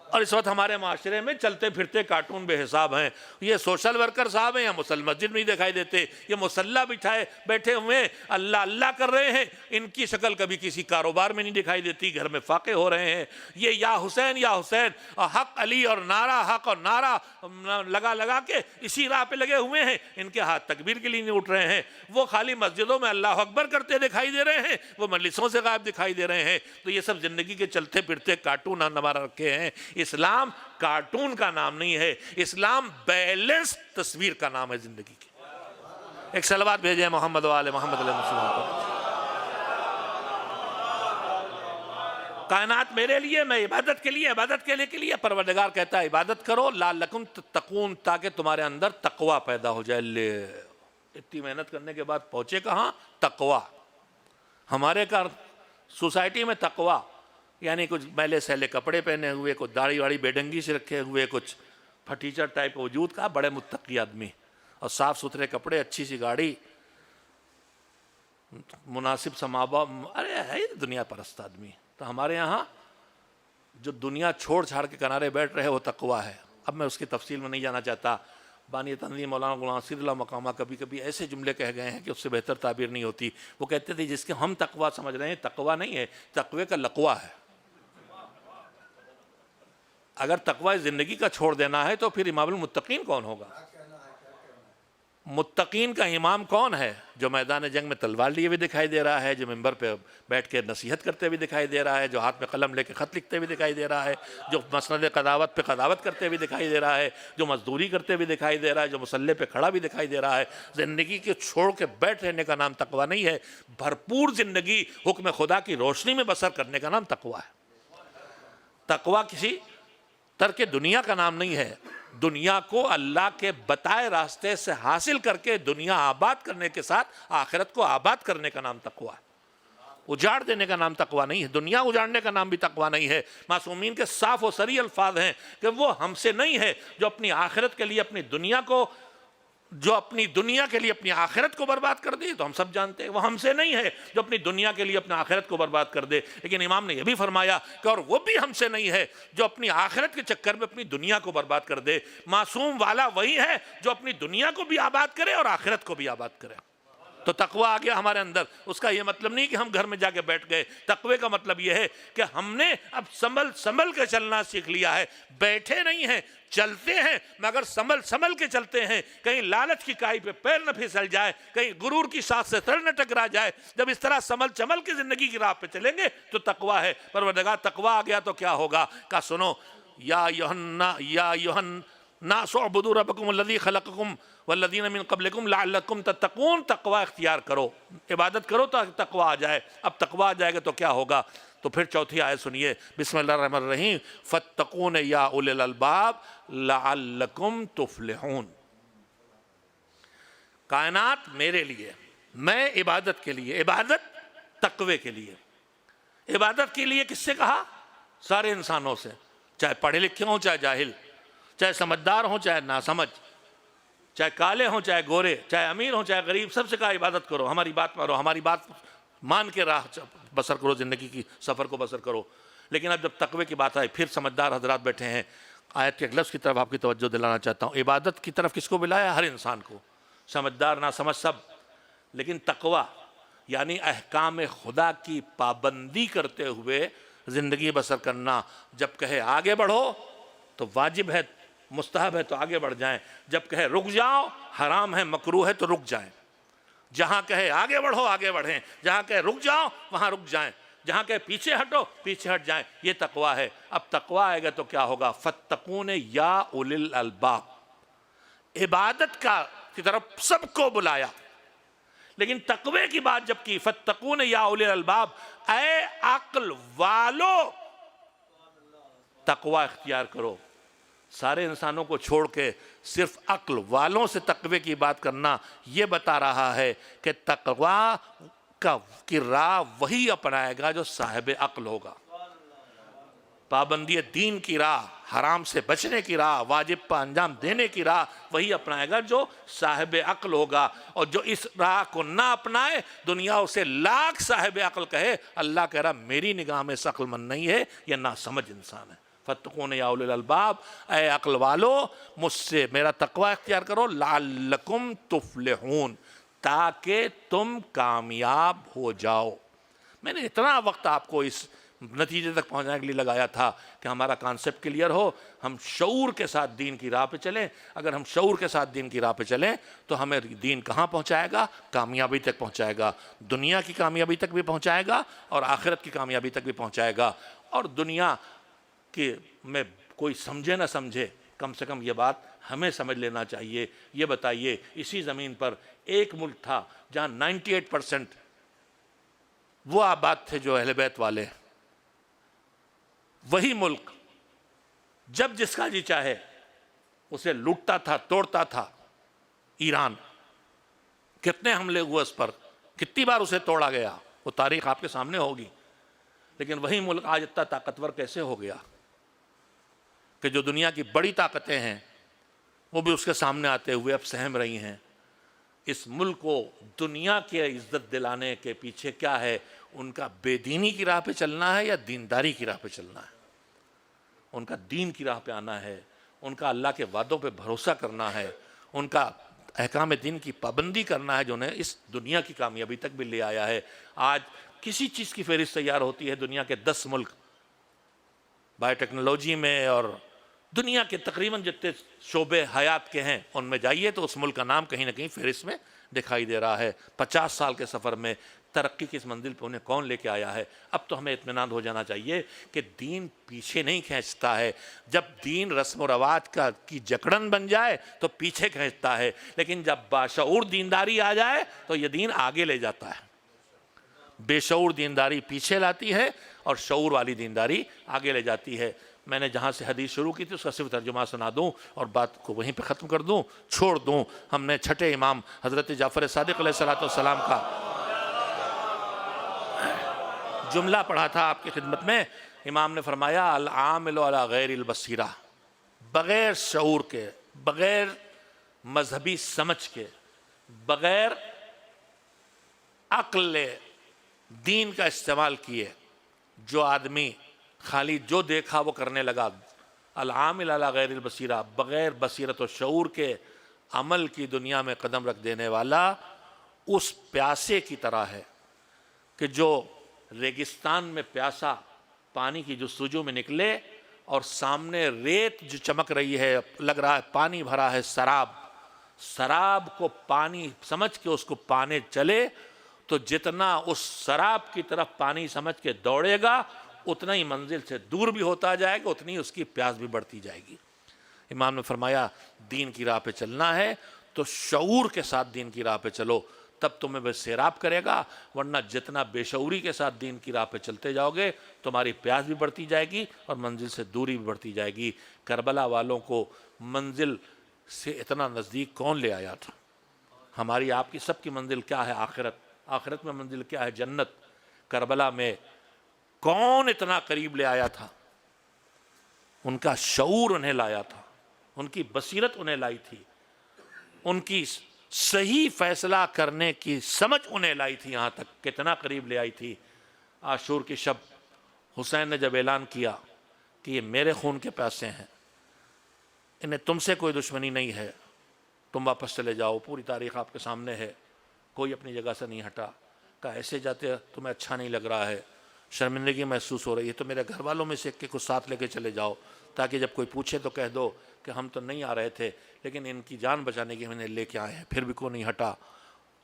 اور اس وقت ہمارے معاشرے میں چلتے پھرتے کارٹون بے حساب ہیں. یہ سوشل ورکر صاحب ہیں, یا مسجد میں نہیں دکھائی دیتے, یہ مصلی بچھائے بیٹھے ہوئے ہیں, اللہ اللہ کر رہے ہیں, ان کی شکل کبھی کسی کاروبار میں نہیں دکھائی دیتی, گھر میں فاقے ہو رہے ہیں. یہ یا حسین اور حق علی اور نعرہ حق اور نعرہ لگا کے اسی راہ پہ لگے ہوئے ہیں. ان کے ہاتھ تکبیر کے لیے نہیں اٹھ رہے ہیں. وہ خالی مسجدوں میں اللہ اکبر کرتے دکھائی دے رہے ہیں, وہ مجلسوں سے غائب دکھائی دے رہے ہیں. تو یہ سب زندگی کے چلتے پھرتے کارٹون ہمارا رکھے ہیں. اسلام کارٹون کا نام نہیں ہے, اسلام بیلنس تصویر کا نام ہے زندگی کی. ایک صلوات بھیجیں محمد و آل محمد علیہ وسلم. کائنات میرے لیے, میں عبادت کے لیے, عبادت کے لیے. پروردگار کہتا ہے عبادت کرو لعلکم تتقون, تاکہ تمہارے اندر تقوی پیدا ہو جائے. لے اتنی محنت کرنے کے بعد پہنچے کہاں؟ تقوی. ہمارے سوسائٹی میں تقوی یعنی کچھ میلے سیلے کپڑے پہنے ہوئے, کچھ داڑھی واڑی بے ڈنگی سے رکھے ہوئے, کچھ پھٹیچر ٹائپ وجود کا, بڑے متقی آدمی, اور صاف ستھرے کپڑے, اچھی سی گاڑی, مناسب سمابہ, ارے ہے دنیا پرست آدمی. تو ہمارے یہاں جو دنیا چھوڑ چھاڑ کے کنارے بیٹھ رہے وہ تقویٰ ہے۔ اب میں اس کی تفصیل میں نہیں جانا چاہتا۔ بانی تنظیم مولانا غلام نصیر اللہ مقامہ کبھی کبھی ایسے جملے کہہ گئے ہیں کہ اس سے بہتر تعبیر نہیں ہوتی۔ وہ کہتے تھے جس کے ہم تقویٰ سمجھ رہے ہیں تقویٰ نہیں ہے، تقوی کا لقوہ ہے۔ اگر تقوی زندگی کا چھوڑ دینا ہے تو پھر امام المتقین کون ہوگا؟ متقین کا امام کون ہے؟ جو میدان جنگ میں تلوار لیے بھی دکھائی دے رہا ہے، جو ممبر پہ بیٹھ کے نصیحت کرتے ہوئے دکھائی دے رہا ہے، جو ہاتھ میں قلم لے کے خط لکھتے ہوئے دکھائی دے رہا ہے، جو مسند قضاوت پہ قضاوت کرتے ہوئے دکھائی دے رہا ہے، جو مزدوری کرتے ہوئے دکھائی دے رہا ہے، جو مسلح پہ کھڑا بھی دکھائی دے رہا ہے۔ زندگی کے چھوڑ کے بیٹھ رہنے کا نام تقویٰ نہیں ہے، بھرپور زندگی حکم خدا کی روشنی میں بسر کرنے کا نام تقویٰ ہے۔ تقویٰ کسی ترک دنیا کا نام نہیں ہے۔ دنیا کو اللہ کے بتائے راستے سے حاصل کر کے دنیا آباد کرنے کے ساتھ آخرت کو آباد کرنے کا نام تقویٰ ہے۔ اجاڑ دینے کا نام تقویٰ نہیں ہے، دنیا اجاڑنے کا نام بھی تقویٰ نہیں ہے۔ معصومین کے صاف و صریح الفاظ ہیں کہ وہ ہم سے نہیں ہے جو اپنی آخرت کے لیے اپنی دنیا کے لیے اپنی آخرت کو برباد کر دے، تو ہم سب جانتے ہیں وہ ہم سے نہیں ہے جو اپنی دنیا کے لیے اپنی آخرت کو برباد کر دے۔ لیکن امام نے یہ بھی فرمایا کہ اور وہ بھی ہم سے نہیں ہے جو اپنی آخرت کے چکر میں اپنی دنیا کو برباد کر دے۔ معصوم والا وہی ہے جو اپنی دنیا کو بھی آباد کرے اور آخرت کو بھی آباد کرے۔ تو تقویٰ آ گیا ہمارے اندر۔ اس کا یہ مطلب نہیں کہ ہم گھر میں جا کے بیٹھ گئے۔ تقوی کا مطلب یہ ہے کہ ہم نے اب سنبھل کے چلنا سیکھ لیا ہے۔ بیٹھے نہیں ہیں، چلتے ہیں، مگر سنبھل کے چلتے ہیں۔ کہیں لالچ کی کائی پہ پیر نہ پھسل جائے، کہیں غرور کی ساتھ سے سر نہ ٹکرا جائے۔ جب اس طرح سنبھل کے زندگی کی راہ پہ چلیں گے تو تقویٰ ہے۔ پروردگار تقویٰ آ گیا تو کیا ہوگا؟ کہا سنو، یا الناس اعبدوا ربکم الذی خلقکم والذین من قبلکم لعلکم تتقون۔ تقویٰ اختیار کرو، عبادت کرو تاکہ تقویٰ آ جائے۔ اب تقویٰ آ جائے گا تو کیا ہوگا؟ تو پھر چوتھی آیت سنیے، بسم اللہ الرحمن الرحیم، فاتقون یا اولی الالباب لعلکم تفلحون۔ کائنات میرے لیے، میں عبادت کے لیے، عبادت تقوی کے لیے۔ عبادت کے لیے کس سے کہا؟ سارے انسانوں سے، چاہے پڑھے لکھے ہوں چاہے جاہل، چاہے سمجھدار ہوں چاہے ناسمجھ، چاہے کالے ہوں چاہے گورے، چاہے امیر ہوں چاہے غریب، سب سے کہا عبادت کرو، ہماری بات مانو، ہماری بات مان کے راہ بسر کرو، زندگی کی سفر کو بسر کرو۔ لیکن اب جب تقوی کی بات آئی، پھر سمجھدار حضرات بیٹھے ہیں، آیت کے ایک لفظ کی طرف آپ کی توجہ دلانا چاہتا ہوں۔ عبادت کی طرف کس کو بلایا؟ ہر انسان کو، سمجھدار نہ سمجھ سب۔ لیکن تقوی یعنی احکام خدا کی پابندی کرتے ہوئے زندگی بسر کرنا۔ جب کہے آگے بڑھو تو واجب ہے، مستحب ہے تو آگے بڑھ جائیں۔ جب کہے رک جاؤ، حرام ہے مکروہ ہے تو رک جائیں۔ جہاں کہے آگے بڑھو آگے بڑھیں، جہاں کہے رک جاؤ وہاں رک جائیں، جہاں کہے پیچھے ہٹو پیچھے ہٹ جائیں۔ یہ تقویٰ ہے۔ اب تقویٰ آئے گا تو کیا ہوگا؟ فاتقون یا اولی الالباب۔ عبادت کی طرف سب کو بلایا، لیکن تقوی کی بات جب کی، فاتقون یا اولی الالباب، اے عقل والو تقویٰ اختیار کرو۔ سارے انسانوں کو چھوڑ کے صرف عقل والوں سے تقوی کی بات کرنا یہ بتا رہا ہے کہ تقویٰ کی راہ وہی اپنائے گا جو صاحب عقل ہوگا۔ پابندی دین کی راہ، حرام سے بچنے کی راہ، واجب پر انجام دینے کی راہ وہی اپنائے گا جو صاحب عقل ہوگا۔ اور جو اس راہ کو نہ اپنائے، دنیا اسے لاکھ صاحب عقل کہے، اللہ کہہ رہا میری نگاہ میں عقل مند نہیں ہے، یہ ناسمجھ انسان ہے۔ فاتقون یا اولی الالباب، اے عقل والو مجھ سے میرا تقوی اختیار کرو، لعلکم تفلحون، تاکہ تم کامیاب ہو جاؤ۔ میں نے اتنا وقت آپ کو اس نتیجے تک پہنچانے کے لیے لگایا تھا کہ ہمارا کانسیپٹ کلیئر ہو، ہم شعور کے ساتھ دین کی راہ پہ چلیں۔ اگر ہم شعور کے ساتھ دین کی راہ پہ چلیں تو ہمیں دین کہاں پہنچائے گا؟ کامیابی تک پہنچائے گا، دنیا کی کامیابی تک بھی پہنچائے گا اور آخرت کی کامیابی تک بھی پہنچائے گا۔ اور دنیا کہ میں کوئی سمجھے نہ سمجھے، کم سے کم یہ بات ہمیں سمجھ لینا چاہیے۔ یہ بتائیے، اسی زمین پر ایک ملک تھا جہاں 98% وہ آباد تھے جو اہل بیت والے، وہی ملک جب جس کا جی چاہے اسے لوٹتا تھا، توڑتا تھا۔ ایران، کتنے حملے ہوئے اس پر، کتنی بار اسے توڑا گیا، وہ تاریخ آپ کے سامنے ہوگی۔ لیکن وہی ملک آج اتنا طاقتور کیسے ہو گیا کہ جو دنیا کی بڑی طاقتیں ہیں وہ بھی اس کے سامنے آتے ہوئے اب سہم رہی ہیں۔ اس ملک کو دنیا کے عزت دلانے کے پیچھے کیا ہے؟ ان کا بے دینی کی راہ پہ چلنا ہے یا دینداری کی راہ پہ چلنا ہے؟ ان کا دین کی راہ پہ آنا ہے، ان کا اللہ کے وعدوں پہ بھروسہ کرنا ہے، ان کا احکام دین کی پابندی کرنا ہے، جو انہیں اس دنیا کی کامیابی تک بھی لے آیا ہے۔ آج کسی چیز کی فہرست تیار ہوتی ہے دنیا کے 10 ملک بایو ٹیکنالوجی میں، اور دنیا کے تقریباً جتنے شعبے حیات کے ہیں ان میں جائیے تو اس ملک کا نام کہیں نہ کہیں فہرست میں دکھائی دے رہا ہے۔ 50 سال کے سفر میں ترقی کی اس منزل پہ انہیں کون لے کے آیا ہے؟ اب تو ہمیں اطمینان ہو جانا چاہیے کہ دین پیچھے نہیں کھینچتا ہے۔ جب دین رسم و رواج کی جکڑن بن جائے تو پیچھے کھینچتا ہے، لیکن جب باشعور دینداری آ جائے تو یہ دین آگے لے جاتا ہے۔ بے شعور دینداری پیچھے لاتی ہے اور شعور والی دینداری آگے لے جاتی ہے۔ میں نے جہاں سے حدیث شروع کی تھی اس کا صرف ترجمہ سنا دوں اور بات کو وہیں پہ ختم کر دوں، چھوڑ دوں۔ ہم نے چھٹے امام حضرت جعفر صادق علیہ السلام کا جملہ پڑھا تھا آپ کی خدمت میں۔ امام نے فرمایا العامل علی غیر البصیرہ، بغیر شعور کے، بغیر مذہبی سمجھ کے، بغیر عقل دین کا استعمال کیے جو آدمی خالی جو دیکھا وہ کرنے لگا، العامل علی غیر البصیرہ، بغیر بصیرت و شعور کے عمل کی دنیا میں قدم رکھ دینے والا اس پیاسے کی طرح ہے کہ جو ریگستان میں پیاسا پانی کی جستجو میں نکلے اور سامنے ریت جو چمک رہی ہے، لگ رہا ہے پانی بھرا ہے، سراب کو پانی سمجھ کے اس کو پانے چلے تو جتنا اس سراب کی طرف پانی سمجھ کے دوڑے گا اتنا ہی منزل سے دور بھی ہوتا جائے گا، اتنی اس کی پیاس بھی بڑھتی جائے گی۔ امام نے فرمایا دین کی راہ پہ چلنا ہے تو شعور کے ساتھ دین کی راہ پہ چلو، تب تمہیں بے سیراب کرے گا، ورنہ جتنا بے شعوری کے ساتھ دین کی راہ پہ چلتے جاؤ گے تمہاری پیاس بھی بڑھتی جائے گی اور منزل سے دوری بھی بڑھتی جائے گی۔ کربلا والوں کو منزل سے اتنا نزدیک کون لے آیا تھا؟ ہماری آپ کی سب کی منزل کیا ہے؟ آخرت میں منزل کیا ہے؟ جنت۔ کربلا میں کون اتنا قریب لے آیا تھا؟ ان کا شعور انہیں لایا تھا، ان کی بصیرت انہیں لائی تھی، ان کی صحیح فیصلہ کرنے کی سمجھ انہیں لائی تھی، یہاں تک کتنا قریب لے آئی تھی۔ عاشور کی شب حسین نے جب اعلان کیا کہ یہ میرے خون کے پیاسے ہیں، انہیں تم سے کوئی دشمنی نہیں ہے، تم واپس چلے جاؤ، پوری تاریخ آپ کے سامنے ہے، کوئی اپنی جگہ سے نہیں ہٹا۔ کہا ایسے جاتے تمہیں اچھا نہیں لگ رہا ہے، شرمندگی محسوس ہو رہی ہے، تو میرے گھر والوں میں سے ایک کے کچھ ساتھ لے کے چلے جاؤ تاکہ جب کوئی پوچھے تو کہہ دو کہ ہم تو نہیں آ رہے تھے لیکن ان کی جان بچانے کی ہم انہیں لے کے آئے ہیں۔ پھر بھی کوئی نہیں ہٹا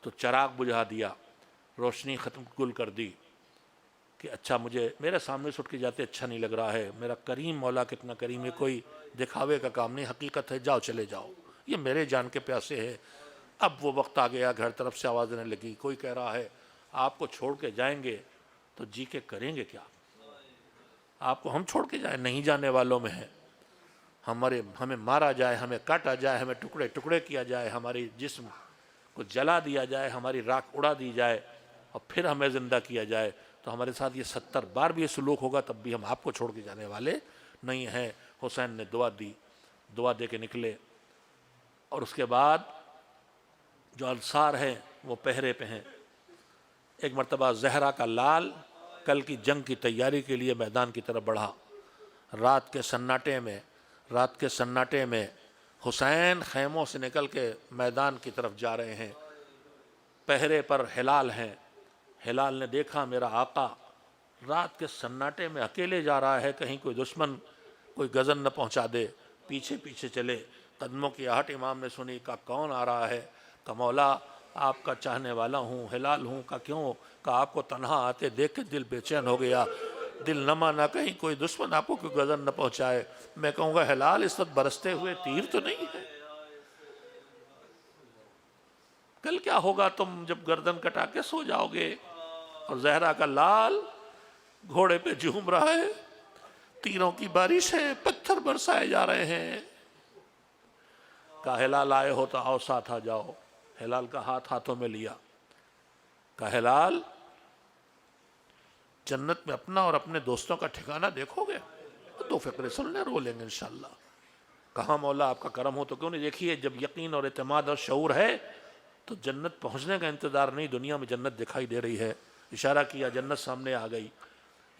تو چراغ بجھا دیا، روشنی ختم گل کر دی کہ اچھا مجھے میرے سامنے سے اٹھ کے جاتے اچھا نہیں لگ رہا ہے، میرا کریم مولا کتنا کریم ہے، کوئی دکھاوے کا کام نہیں، حقیقت ہے، جاؤ چلے جاؤ، یہ میرے جان کے پیاسے ہے۔ اب وہ وقت آ گیا، گھر طرف سے آواز آنے لگی، کوئی کہہ رہا ہے آپ کو چھوڑ کے جائیں گے تو جی کے کریں گے کیا؟ آپ کو ہم چھوڑ کے جائیں؟ نہیں جانے والوں میں ہے، ہمیں مارا جائے، ہمیں کاٹا جائے، ہمیں ٹکڑے ٹکڑے کیا جائے، ہماری جسم کو جلا دیا جائے، ہماری راکھ اڑا دی جائے اور پھر ہمیں زندہ کیا جائے تو ہمارے ساتھ یہ 70 بار بھی یہ سلوک ہوگا تب بھی ہم آپ کو چھوڑ کے جانے والے نہیں ہیں۔ حسین نے دعا دی، دعا دے کے نکلے، اور اس کے بعد جو انصار ہیں وہ پہرے پہ ہیں۔ ایک مرتبہ زہرا کا لال کل کی جنگ کی تیاری کے لیے میدان کی طرف بڑھا، رات کے سناٹے میں حسین خیموں سے نکل کے میدان کی طرف جا رہے ہیں، پہرے پر ہلال ہیں۔ ہلال نے دیکھا میرا آقا رات کے سناٹے میں اکیلے جا رہا ہے، کہیں کوئی دشمن کوئی غزن نہ پہنچا دے، پیچھے پیچھے چلے۔ قدموں کی آہٹ امام نے سنی، کہا کون آ رہا ہے؟ کہا مولا آپ کا چاہنے والا ہوں، ہلال ہوں۔ کہا کیوں؟ کہا آپ کو تنہا آتے دیکھ کے دل بے چین ہو گیا، دل نہ مانا کہیں کوئی دشمن آپ کو کوئی غزن نہ پہنچائے۔ میں کہوں گا ہلال اس وقت برستے ہوئے تیر تو نہیں ہے، کل کیا ہوگا تم جب گردن کٹا کے سو جاؤ گے؟ اور زہرا کا لال گھوڑے پہ جھوم رہا ہے، تیروں کی بارش ہے، پتھر برسائے جا رہے ہیں۔ کہا ہلال آئے ہو تو آؤ ساتھ آ جاؤ۔ ہلال کا ہاتھ ہاتھوں میں لیا، کہا ہلال جنت میں اپنا اور اپنے دوستوں کا ٹھکانہ دیکھو گے؟ تو فکر سن لیں، رو لیں گے انشاءاللہ۔ کہا مولا آپ کا کرم ہو تو کیوں نہیں؟ دیکھیے جب یقین اور اعتماد اور شعور ہے تو جنت پہنچنے کا انتظار نہیں، دنیا میں جنت دکھائی دے رہی ہے، اشارہ کیا جنت سامنے آ گئی،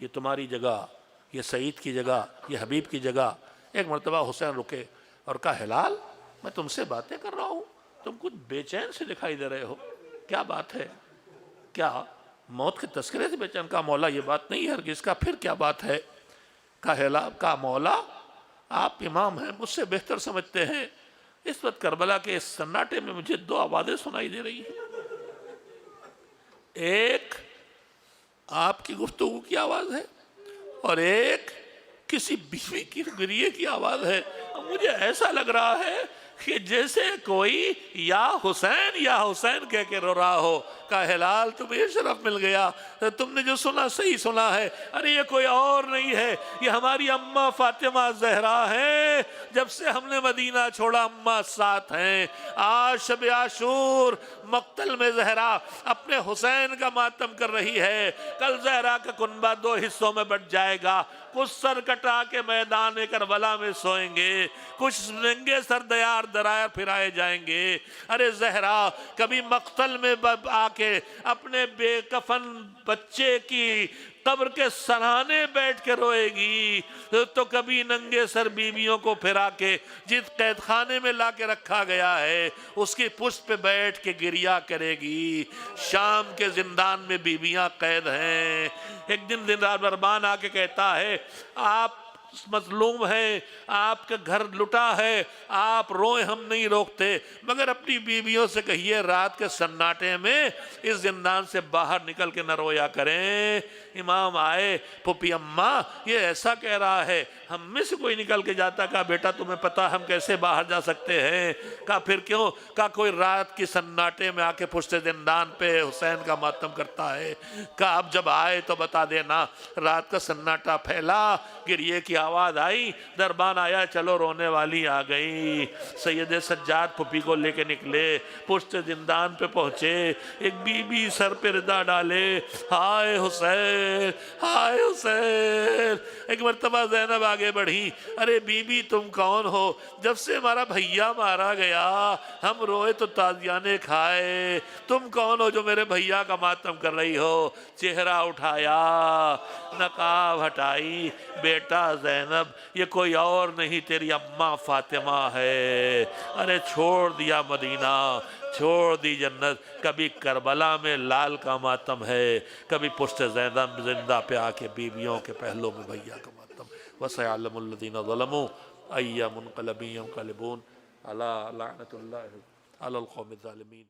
یہ تمہاری جگہ، یہ سعید کی جگہ، یہ حبیب کی جگہ ایک مرتبہ حسین رکے اور کہا ہلال میں تم سے باتیں کر رہا ہوں، تم کچھ بے چین سے دکھائی دے رہے ہو، کیا بات ہے؟ کیا موت کے تذکرے سے بے چین؟ کہا مولا یہ بات نہیں ہے ہرگز۔ کہا پھر کیا بات ہے؟ کہا ہلال، کہا مولا آپ امام ہیں، مجھ سے بہتر سمجھتے ہیں، اس وقت کربلا کے اس سناٹے میں مجھے دو آوازیں سنائی دے رہی ہیں، ایک آپ کی گفتگو کی آواز ہے اور ایک کسی بیوی کی گریے کی آواز ہے۔ مجھے ایسا لگ رہا ہے کہ جیسے کوئی یا حسین کہہ کے رو رہا ہو۔ کہا ہلال تمہیں یہ شرف مل گیا، تم نے جو سنا صحیح سنا ہے، ارے یہ کوئی اور نہیں ہے، یہ ہماری اماں فاطمہ زہرا ہے، جب سے ہم نے مدینہ چھوڑا اماں ساتھ ہیں۔ آج شب عاشور مقتل میں زہرا اپنے حسین کا ماتم کر رہی ہے، کل زہرا کا کنبہ دو حصوں میں بٹ جائے گا، کچھ سر کٹا کے میدان کربلا میں سوئیں گے، کچھ ننگے سر دیار درائر پھرائے جائیں گے۔ ارے زہرا کبھی مقتل میں آ کے اپنے بے کفن بچے کی قبر کے سرانے بیٹھ کے روئے گی، تو کبھی ننگے سر بیویوں کو پھرا کے جس قید خانے میں لا کے رکھا گیا ہے اس کی پشت پہ بیٹھ کے گریہ کرے گی۔ شام کے زندان میں بیویاں قید ہیں۔ ایک دن زندان بربان آ کے کہتا ہے آپ مظلوم ہیں، آپ کا گھر لٹا ہے، آپ روئیں ہم نہیں روکتے، مگر اپنی بیویوں سے کہیے رات کے سناٹے میں اس زندان سے باہر نکل کے نہ رویا کریں۔ امام آئے، پھوپھی اماں یہ ایسا کہہ رہا ہے، ہم میں سے کوئی نکل کے جاتا۔ کہا بیٹا تمہیں پتا ہم کیسے باہر جا سکتے ہیں؟ کہا پھر کیوں؟ کہا کوئی رات کی سناٹے میں آ کے پشت زندان پہ حسین کا ماتم کرتا ہے۔ کہا اب جب آئے تو بتا دینا۔ رات کا سناٹا پھیلا، گریے کی آواز آئی، دربان آیا، چلو رونے والی آ گئی۔ سید سجاد پھوپھی کو لے کے نکلے، پشت زندان پہ پہنچے، ایک بی بی سر پہ ردا ڈالے، ہائے حسین، ہائے حسین۔ ایک مرتبہ زینب آگے بڑھی، ارے بی بی تم کون ہو؟ جب سے ہمارا بھیا مارا گیا ہم روئے تو تازیانے کھائے، تم کون ہو جو میرے بھیا کا ماتم کر رہی ہو؟ چہرہ اٹھایا، نقاب ہٹائی، بیٹا زینب یہ کوئی اور نہیں تیری اماں فاطمہ ہے۔ ارے چھوڑ دیا مدینہ، چھوڑ دی جنت، کبھی کربلا میں لال کا ماتم ہے، کبھی پشت زینب زندہ پہ آ کے بیویوں کے پہلوں میں بھیا کا ماتم۔ وَسَيَعْلَمُ الَّذِينَ ظَلَمُوا أَيَّ مُنْقَلَبٍ يَنْقَلِبُونَ أَلَا لَعْنَةُ اللَّهِ عَلَى الْقَوْمِ الظَّالِمِينَ۔